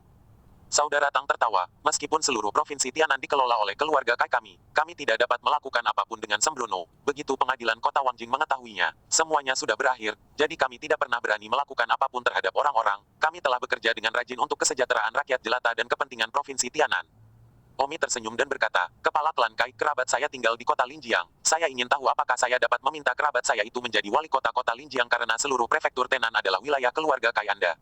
Saudara Tang tertawa, meskipun seluruh provinsi Tianan dikelola oleh keluarga Kai kami tidak dapat melakukan apapun dengan sembrono. Begitu pengadilan kota Wangjing mengetahuinya, semuanya sudah berakhir, jadi kami tidak pernah berani melakukan apapun terhadap orang-orang. Kami telah bekerja dengan rajin untuk kesejahteraan rakyat jelata dan kepentingan provinsi Tianan. Omi tersenyum dan berkata, kepala klan Kai, kerabat saya tinggal di kota Linjiang. Saya ingin tahu apakah saya dapat meminta kerabat saya itu menjadi wali kota Linjiang karena seluruh prefektur Tenan adalah wilayah keluarga Kai Anda.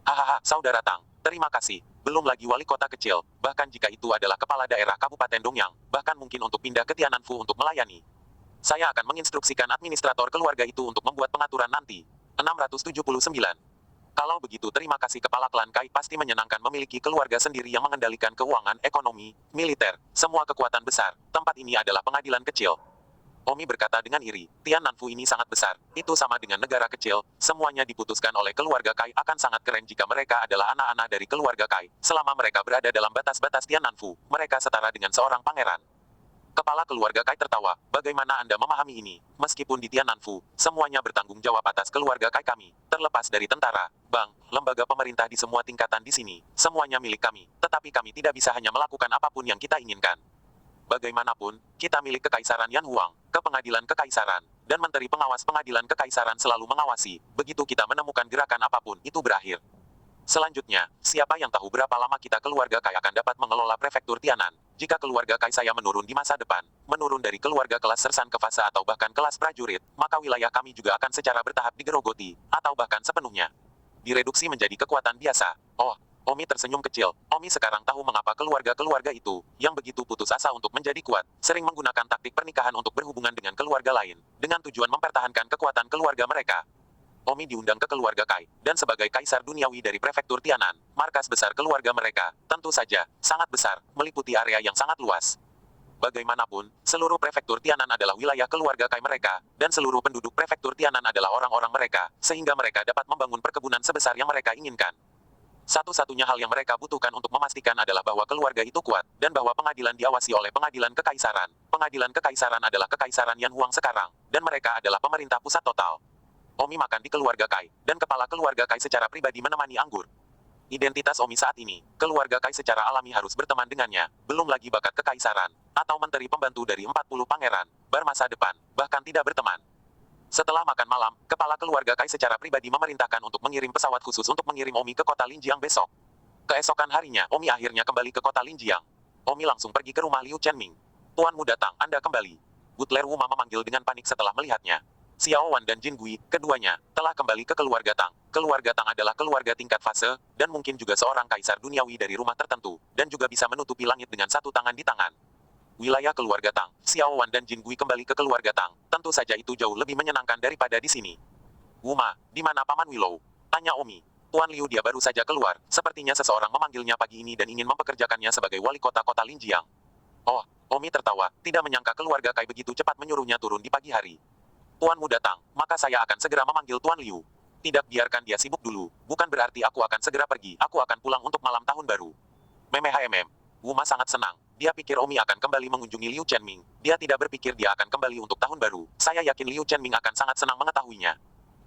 Hahaha, saudara Tang, terima kasih. Belum lagi wali kota kecil, bahkan jika itu adalah kepala daerah Kabupaten Dongyang, bahkan mungkin untuk pindah ke Tiananfu untuk melayani. Saya akan menginstruksikan administrator keluarga itu untuk membuat pengaturan nanti. 679. Kalau begitu terima kasih kepala klan Kai, pasti menyenangkan memiliki keluarga sendiri yang mengendalikan keuangan, ekonomi, militer, semua kekuatan besar. Tempat ini adalah pengadilan kecil. Omi berkata dengan iri, Tiananfu ini sangat besar, itu sama dengan negara kecil, semuanya diputuskan oleh keluarga Kai. Akan sangat keren jika mereka adalah anak-anak dari keluarga Kai. Selama mereka berada dalam batas-batas Tiananfu, mereka setara dengan seorang pangeran. Kepala keluarga Kai tertawa, bagaimana Anda memahami ini? Meskipun di Tiananfu, semuanya bertanggung jawab atas keluarga Kai kami, terlepas dari tentara, bank, lembaga pemerintah di semua tingkatan di sini, semuanya milik kami, tetapi kami tidak bisa hanya melakukan apapun yang kita inginkan. Bagaimanapun, kita milik Kekaisaran Yanhuang, ke pengadilan kekaisaran, dan menteri pengawas pengadilan kekaisaran selalu mengawasi, begitu kita menemukan gerakan apapun, itu berakhir. Selanjutnya, siapa yang tahu berapa lama kita keluarga Kai akan dapat mengelola prefektur Tianan? jika keluarga Kai saya menurun di masa depan, menurun dari keluarga kelas sersan ke fase atau bahkan kelas prajurit, maka wilayah kami juga akan secara bertahap digerogoti, atau bahkan sepenuhnya direduksi menjadi kekuatan biasa. Oh, Omi tersenyum kecil. Omi sekarang tahu mengapa keluarga-keluarga itu, yang begitu putus asa untuk menjadi kuat, sering menggunakan taktik pernikahan untuk berhubungan dengan keluarga lain, dengan tujuan mempertahankan kekuatan keluarga mereka. Omi diundang ke keluarga Kai, dan sebagai kaisar duniawi dari prefektur Tianan, markas besar keluarga mereka, tentu saja, sangat besar, meliputi area yang sangat luas. Bagaimanapun, seluruh prefektur Tianan adalah wilayah keluarga Kai mereka, dan seluruh penduduk prefektur Tianan adalah orang-orang mereka, sehingga mereka dapat membangun perkebunan sebesar yang mereka inginkan. Satu-satunya hal yang mereka butuhkan untuk memastikan adalah bahwa keluarga itu kuat, dan bahwa pengadilan diawasi oleh pengadilan kekaisaran. Pengadilan kekaisaran adalah kekaisaran Yan Huang sekarang, dan mereka adalah pemerintah pusat total. Omi makan di keluarga Kai, dan kepala keluarga Kai secara pribadi menemani anggur. Identitas Omi saat ini, keluarga Kai secara alami harus berteman dengannya, belum lagi bakat kekaisaran, atau menteri pembantu dari 40 pangeran, bermasa depan, bahkan tidak berteman. Setelah makan malam, kepala keluarga Kai secara pribadi memerintahkan untuk mengirim pesawat khusus untuk mengirim Omi ke kota Linjiang besok. Keesokan harinya, Omi akhirnya kembali ke kota Linjiang. Omi langsung pergi ke rumah Liu Chenming. Tuanmu datang, Anda kembali. Butler Wu Ma memanggil dengan panik setelah melihatnya. Xiao Wan dan Jin Gui, keduanya, telah kembali ke keluarga Tang. Keluarga Tang adalah keluarga tingkat fase, dan mungkin juga seorang kaisar duniawi dari rumah tertentu, dan juga bisa menutupi langit dengan satu tangan di tangan. Wilayah keluarga Tang, Xiao Wan dan Jin Gui kembali ke keluarga Tang, tentu saja itu jauh lebih menyenangkan daripada di sini. Wuma, di mana Paman Willow? Tanya Omi. Tuan Liu dia baru saja keluar, sepertinya seseorang memanggilnya pagi ini dan ingin mempekerjakannya sebagai wali kota Linjiang. Oh, Omi tertawa, tidak menyangka keluarga Kai begitu cepat menyuruhnya turun di pagi hari. Tuanmu datang, maka saya akan segera memanggil Tuan Liu. Tidak, biarkan dia sibuk dulu, bukan berarti aku akan segera pergi, aku akan pulang untuk malam tahun baru. Memehm. Wuma sangat senang, dia pikir Omi akan kembali mengunjungi Liu Chenming, dia tidak berpikir dia akan kembali untuk tahun baru, saya yakin Liu Chenming akan sangat senang mengetahuinya.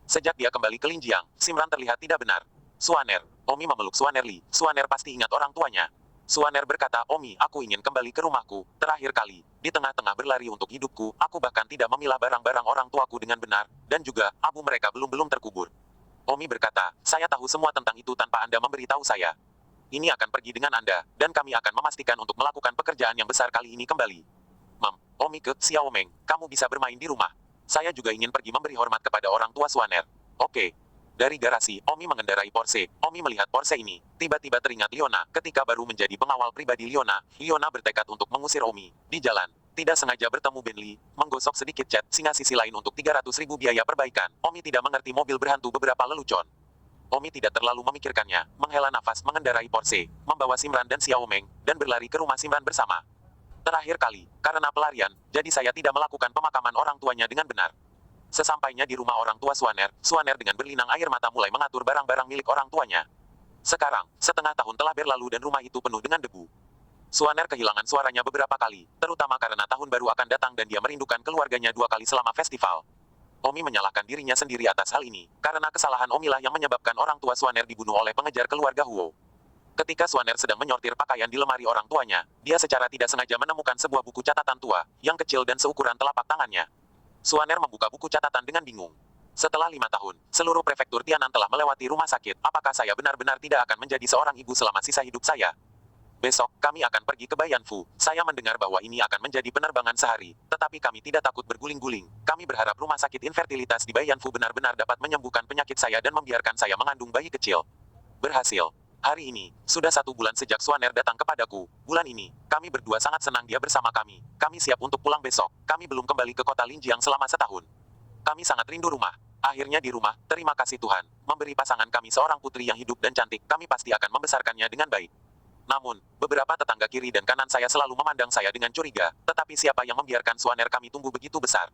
Sejak dia kembali ke Linjiang, Simran terlihat tidak benar. Suaner, Omi memeluk Suaner Li, Suaner pasti ingat orang tuanya. Suaner berkata, Omi, aku ingin kembali ke rumahku, terakhir kali, di tengah-tengah berlari untuk hidupku, aku bahkan tidak memilah barang-barang orang tuaku dengan benar, dan juga, abu mereka belum terkubur. Omi berkata, saya tahu semua tentang itu tanpa Anda memberitahu saya. Ini akan pergi dengan Anda, dan kami akan memastikan untuk melakukan pekerjaan yang besar kali ini kembali. Omi ke, Xiao Meng, kamu bisa bermain di rumah. Saya juga ingin pergi memberi hormat kepada orang tua Suaner. Oke. Dari garasi, Omi mengendarai Porsche. Omi melihat Porsche ini. Tiba-tiba teringat Liona. Ketika baru menjadi pengawal pribadi Liona, Liona bertekad untuk mengusir Omi. Di jalan, tidak sengaja bertemu Bentley, menggosok sedikit cat, singa sisi lain untuk 300.000 biaya perbaikan. Omi tidak mengerti mobil berhantu beberapa lelucon. Omi tidak terlalu memikirkannya, menghela nafas mengendarai Porsche, membawa Simran dan Xiao Meng, dan berlari ke rumah Simran bersama. Terakhir kali, karena pelarian, jadi saya tidak melakukan pemakaman orang tuanya dengan benar. Sesampainya di rumah orang tua Suaner, Suaner dengan berlinang air mata mulai mengatur barang-barang milik orang tuanya. Sekarang, setengah tahun telah berlalu dan rumah itu penuh dengan debu. Suaner kehilangan suaranya beberapa kali, terutama karena tahun baru akan datang dan dia merindukan keluarganya 2 kali selama festival. Omi menyalahkan dirinya sendiri atas hal ini, karena kesalahan Omilah yang menyebabkan orang tua Suaner dibunuh oleh pengejar keluarga Huo. Ketika Suaner sedang menyortir pakaian di lemari orang tuanya, dia secara tidak sengaja menemukan sebuah buku catatan tua, yang kecil dan seukuran telapak tangannya. Suaner membuka buku catatan dengan bingung. Setelah 5 tahun, seluruh prefektur Tianan telah melewati rumah sakit. Apakah saya benar-benar tidak akan menjadi seorang ibu selama sisa hidup saya? Besok, kami akan pergi ke Bayanfu. Saya mendengar bahwa ini akan menjadi penerbangan sehari, tetapi kami tidak takut berguling-guling. Kami berharap rumah sakit infertilitas di Bayanfu benar-benar dapat menyembuhkan penyakit saya dan membiarkan saya mengandung bayi kecil. Berhasil. Hari ini, sudah 1 bulan sejak Suaner datang kepadaku. Bulan ini, kami berdua sangat senang dia bersama kami. Kami siap untuk pulang besok. Kami belum kembali ke kota Linjiang selama setahun. Kami sangat rindu rumah. Akhirnya di rumah, terima kasih Tuhan. Memberi pasangan kami seorang putri yang hidup dan cantik, kami pasti akan membesarkannya dengan baik. Namun, beberapa tetangga kiri dan kanan saya selalu memandang saya dengan curiga. Tetapi siapa yang membiarkan Suaner kami tumbuh begitu besar?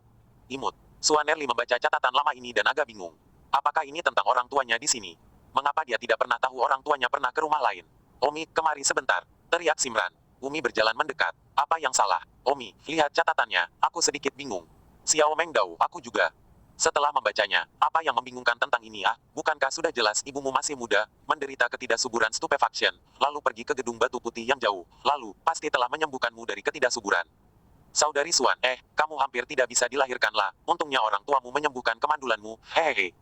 Imut. Suaner Li membaca catatan lama ini dan agak bingung. Apakah ini tentang orang tuanya di sini? Mengapa dia tidak pernah tahu orang tuanya pernah ke rumah lain? Omi, kemari sebentar. Teriak Simran. Umi berjalan mendekat. Apa yang salah? Omi, lihat catatannya. Aku sedikit bingung. Xiao Meng Dao, aku juga. Setelah membacanya, apa yang membingungkan tentang ini bukankah sudah jelas ibumu masih muda, menderita ketidaksuburan stupefaction, lalu pergi ke gedung batu putih yang jauh, lalu, pasti telah menyembuhkanmu dari ketidaksuburan. Saudari Suan, kamu hampir tidak bisa dilahirkanlah, untungnya orang tuamu menyembuhkan kemandulanmu, hehehe.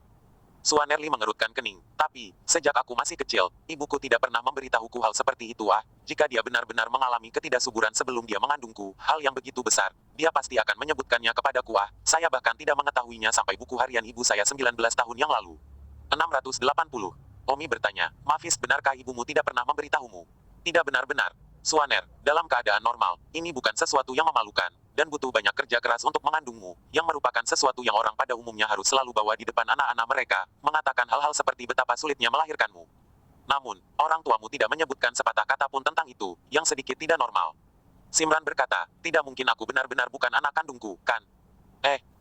Suanerli mengerutkan kening. Tapi, sejak aku masih kecil, ibuku tidak pernah memberitahuku hal seperti itu. Jika dia benar-benar mengalami ketidaksuburan sebelum dia mengandungku, hal yang begitu besar, dia pasti akan menyebutkannya kepadaku. Saya bahkan tidak mengetahuinya sampai buku harian ibu saya 19 tahun yang lalu. 680. Omi bertanya, Mavis, benarkah ibumu tidak pernah memberitahumu? Tidak benar-benar. Suaner, dalam keadaan normal, ini bukan sesuatu yang memalukan, dan butuh banyak kerja keras untuk mengandungmu, yang merupakan sesuatu yang orang pada umumnya harus selalu bawa di depan anak-anak mereka, mengatakan hal-hal seperti betapa sulitnya melahirkanmu. Namun, orang tuamu tidak menyebutkan sepatah kata pun tentang itu, yang sedikit tidak normal. Simran berkata, tidak mungkin aku benar-benar bukan anak kandungku, kan?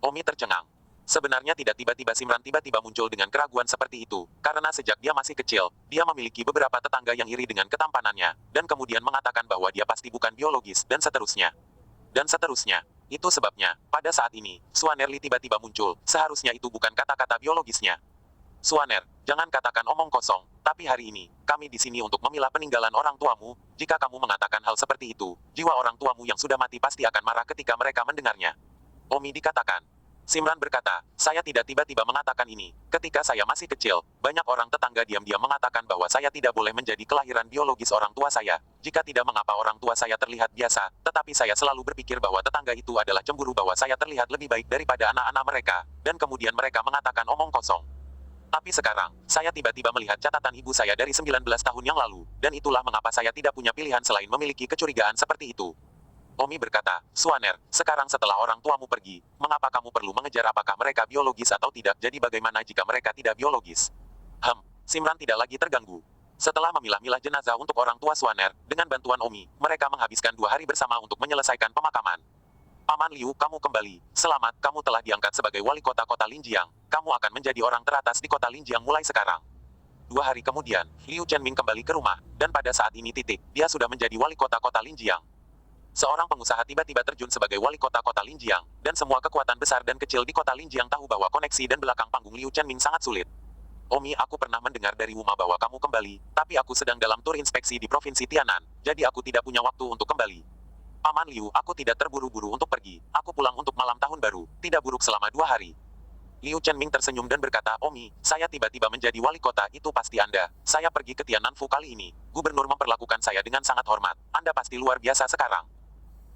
Omi tercengang. Sebenarnya tidak tiba-tiba Simran tiba-tiba muncul dengan keraguan seperti itu, karena sejak dia masih kecil, dia memiliki beberapa tetangga yang iri dengan ketampanannya, dan kemudian mengatakan bahwa dia pasti bukan biologis, dan seterusnya. Dan seterusnya. Itu sebabnya, pada saat ini, Suanerli tiba-tiba muncul, seharusnya itu bukan kata-kata biologisnya. Suaner, jangan katakan omong kosong, tapi hari ini, kami di sini untuk memilah peninggalan orang tuamu. Jika kamu mengatakan hal seperti itu, jiwa orang tuamu yang sudah mati pasti akan marah ketika mereka mendengarnya. Omi dikatakan. Simran berkata, saya tidak tiba-tiba mengatakan ini. Ketika saya masih kecil, banyak orang tetangga diam-diam mengatakan bahwa saya tidak boleh menjadi kelahiran biologis orang tua saya. Jika tidak mengapa orang tua saya terlihat biasa, tetapi saya selalu berpikir bahwa tetangga itu adalah cemburu bahwa saya terlihat lebih baik daripada anak-anak mereka, dan kemudian mereka mengatakan omong kosong. Tapi sekarang, saya tiba-tiba melihat catatan ibu saya dari 19 tahun yang lalu, dan itulah mengapa saya tidak punya pilihan selain memiliki kecurigaan seperti itu. Omi berkata, Suaner, sekarang setelah orang tuamu pergi, mengapa kamu perlu mengejar apakah mereka biologis atau tidak? Jadi bagaimana jika mereka tidak biologis? Simran tidak lagi terganggu. Setelah memilah-milah jenazah untuk orang tua Suaner, dengan bantuan Omi, mereka menghabiskan 2 hari bersama untuk menyelesaikan pemakaman. Paman Liu, kamu kembali. Selamat, kamu telah diangkat sebagai wali kota kota Linjiang. Kamu akan menjadi orang teratas di kota Linjiang mulai sekarang. 2 hari kemudian, Liu Chenming kembali ke rumah, dan pada saat ini dia sudah menjadi wali kota kota Linjiang. Seorang pengusaha tiba-tiba terjun sebagai wali kota kota Linjiang, dan semua kekuatan besar dan kecil di kota Linjiang tahu bahwa koneksi dan belakang panggung Liu Chenming sangat sulit. Omi, aku pernah mendengar dari Wuma bahwa kamu kembali, tapi aku sedang dalam tur inspeksi di Provinsi Tianan, jadi aku tidak punya waktu untuk kembali. Paman Liu, aku tidak terburu-buru untuk pergi, aku pulang untuk malam tahun baru, tidak buruk selama 2 hari. Liu Chenming tersenyum dan berkata, Omi, saya tiba-tiba menjadi wali kota, itu pasti Anda. Saya pergi ke Tiananfu kali ini, gubernur memperlakukan saya dengan sangat hormat, Anda pasti luar biasa sekarang.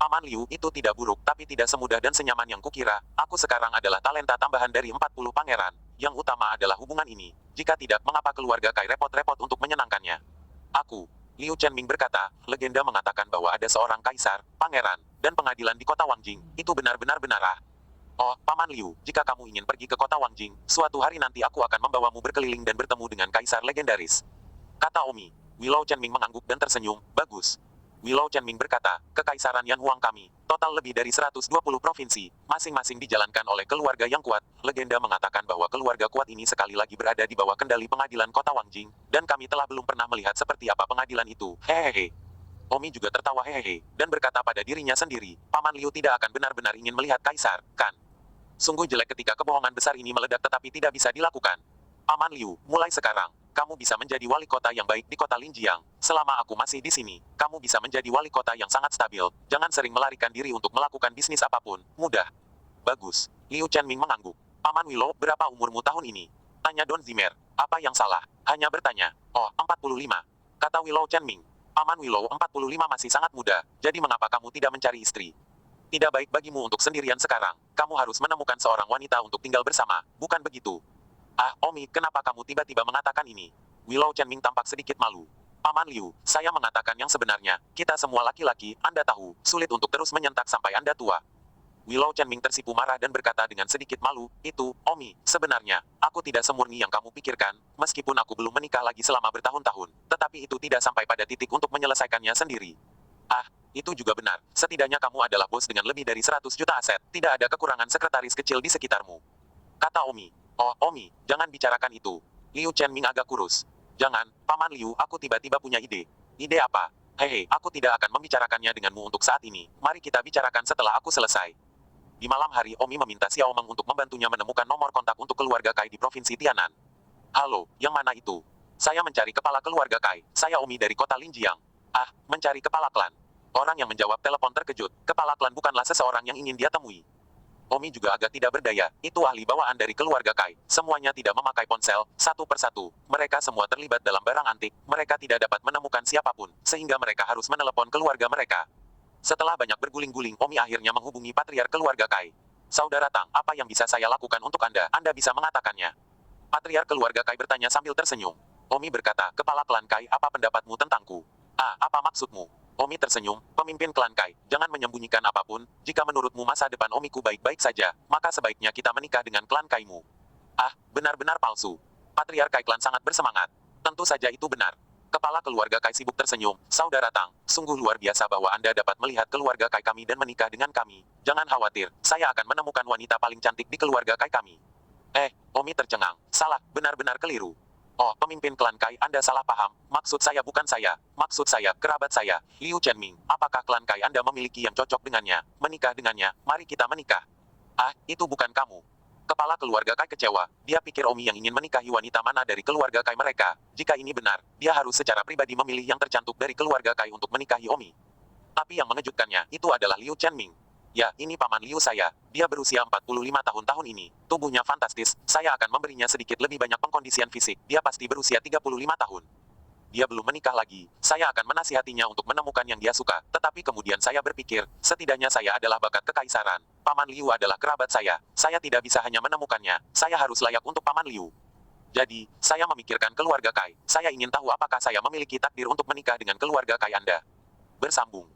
Paman Liu, itu tidak buruk, tapi tidak semudah dan senyaman yang kukira. Aku sekarang adalah talenta tambahan dari 40 pangeran. Yang utama adalah hubungan ini. Jika tidak, mengapa keluarga Kai repot-repot untuk menyenangkannya? Aku. Liu Chenming berkata, legenda mengatakan bahwa ada seorang kaisar, pangeran, dan pengadilan di kota Wangjing. Itu benar-benar benar. Oh, Paman Liu, jika kamu ingin pergi ke kota Wangjing, suatu hari nanti aku akan membawamu berkeliling dan bertemu dengan kaisar legendaris. Kata Omi. Willow Chenming mengangguk dan tersenyum, bagus. Willow Chenming berkata, Kekaisaran Yan Huang kami, total lebih dari 120 provinsi, masing-masing dijalankan oleh keluarga yang kuat. Legenda mengatakan bahwa keluarga kuat ini sekali lagi berada di bawah kendali pengadilan kota Wangjing, dan kami telah belum pernah melihat seperti apa pengadilan itu. Hehehe. Omi juga tertawa hehehe, dan berkata pada dirinya sendiri, Paman Liu tidak akan benar-benar ingin melihat kaisar, kan? Sungguh jelek ketika kebohongan besar ini meledak tetapi tidak bisa dilakukan. Paman Liu, mulai sekarang, kamu bisa menjadi wali kota yang baik di kota Linjiang. Selama aku masih di sini, kamu bisa menjadi wali kota yang sangat stabil. Jangan sering melarikan diri untuk melakukan bisnis apapun. Mudah. Bagus. Liu Chenming mengangguk. Paman Willow, berapa umurmu tahun ini? Tanya Don Zimmer. Apa yang salah? Hanya bertanya. Oh, 45. Kata Willow Chenming. Paman Willow, 45 masih sangat muda. Jadi mengapa kamu tidak mencari istri? Tidak baik bagimu untuk sendirian sekarang. Kamu harus menemukan seorang wanita untuk tinggal bersama. Bukan begitu? Omi, kenapa kamu tiba-tiba mengatakan ini? Willow Chenming tampak sedikit malu. Paman Liu, saya mengatakan yang sebenarnya. Kita semua laki-laki, Anda tahu, sulit untuk terus menyentak sampai Anda tua. Willow Chenming tersipu marah dan berkata dengan sedikit malu, itu, Omi, sebenarnya, aku tidak semurni yang kamu pikirkan, meskipun aku belum menikah lagi selama bertahun-tahun, tetapi itu tidak sampai pada titik untuk menyelesaikannya sendiri. Itu juga benar, setidaknya kamu adalah bos dengan lebih dari 100 juta aset, tidak ada kekurangan sekretaris kecil di sekitarmu. Kata Omi. Oh, Omi, jangan bicarakan itu. Liu Chenming agak kurus. Jangan, Paman Liu, aku tiba-tiba punya ide. Ide apa? Hehe, aku tidak akan membicarakannya denganmu untuk saat ini. Mari kita bicarakan setelah aku selesai. Di malam hari, Omi meminta Xiao Meng untuk membantunya menemukan nomor kontak untuk keluarga Kai di Provinsi Tianan. Halo, yang mana itu? Saya mencari kepala keluarga Kai. Saya Omi dari kota Linjiang. Mencari kepala klan. Orang yang menjawab telepon terkejut. Kepala klan bukanlah seseorang yang ingin dia temui. Omi juga agak tidak berdaya, itu ahli bawaan dari keluarga Kai. Semuanya tidak memakai ponsel, satu persatu. Mereka semua terlibat dalam barang antik, mereka tidak dapat menemukan siapapun, sehingga mereka harus menelepon keluarga mereka. Setelah banyak berguling-guling, Omi akhirnya menghubungi patriark keluarga Kai. Saudara Tang, apa yang bisa saya lakukan untuk Anda? Anda bisa mengatakannya. Patriark keluarga Kai bertanya sambil tersenyum. Omi berkata, kepala klan Kai, apa pendapatmu tentangku? Ah, apa maksudmu? Omi tersenyum, pemimpin klan Kai, jangan menyembunyikan apapun, jika menurutmu masa depan Omiku baik-baik saja, maka sebaiknya kita menikah dengan klan Kaimu. Ah, benar-benar palsu. Patriark Kai klan sangat bersemangat. Tentu saja itu benar. Kepala keluarga Kai sibuk tersenyum, saudara Tang, sungguh luar biasa bahwa Anda dapat melihat keluarga Kai kami dan menikah dengan kami. Jangan khawatir, saya akan menemukan wanita paling cantik di keluarga Kai kami. Omi tercengang, salah, benar-benar keliru. Oh, pemimpin klan Kai, Anda salah paham. Maksud saya bukan saya. Maksud saya, kerabat saya, Liu Chenming. Apakah klan Kai Anda memiliki yang cocok dengannya? Menikah dengannya, mari kita menikah. Ah, itu bukan kamu. Kepala keluarga Kai kecewa. Dia pikir Omi yang ingin menikahi wanita mana dari keluarga Kai mereka. Jika ini benar, dia harus secara pribadi memilih yang tercantik dari keluarga Kai untuk menikahi Omi. Tapi yang mengejutkannya, itu adalah Liu Chenming. Ya, ini paman Liu saya. Dia berusia 45 tahun ini. Tubuhnya fantastis, saya akan memberinya sedikit lebih banyak pengkondisian fisik. Dia pasti berusia 35 tahun. Dia belum menikah lagi. Saya akan menasihatinya untuk menemukan yang dia suka. Tetapi kemudian saya berpikir, setidaknya saya adalah bakat kekaisaran. Paman Liu adalah kerabat saya. Saya tidak bisa hanya menemukannya. Saya harus layak untuk paman Liu. Jadi, saya memikirkan keluarga Kai. Saya ingin tahu apakah saya memiliki takdir untuk menikah dengan keluarga Kai Anda. Bersambung.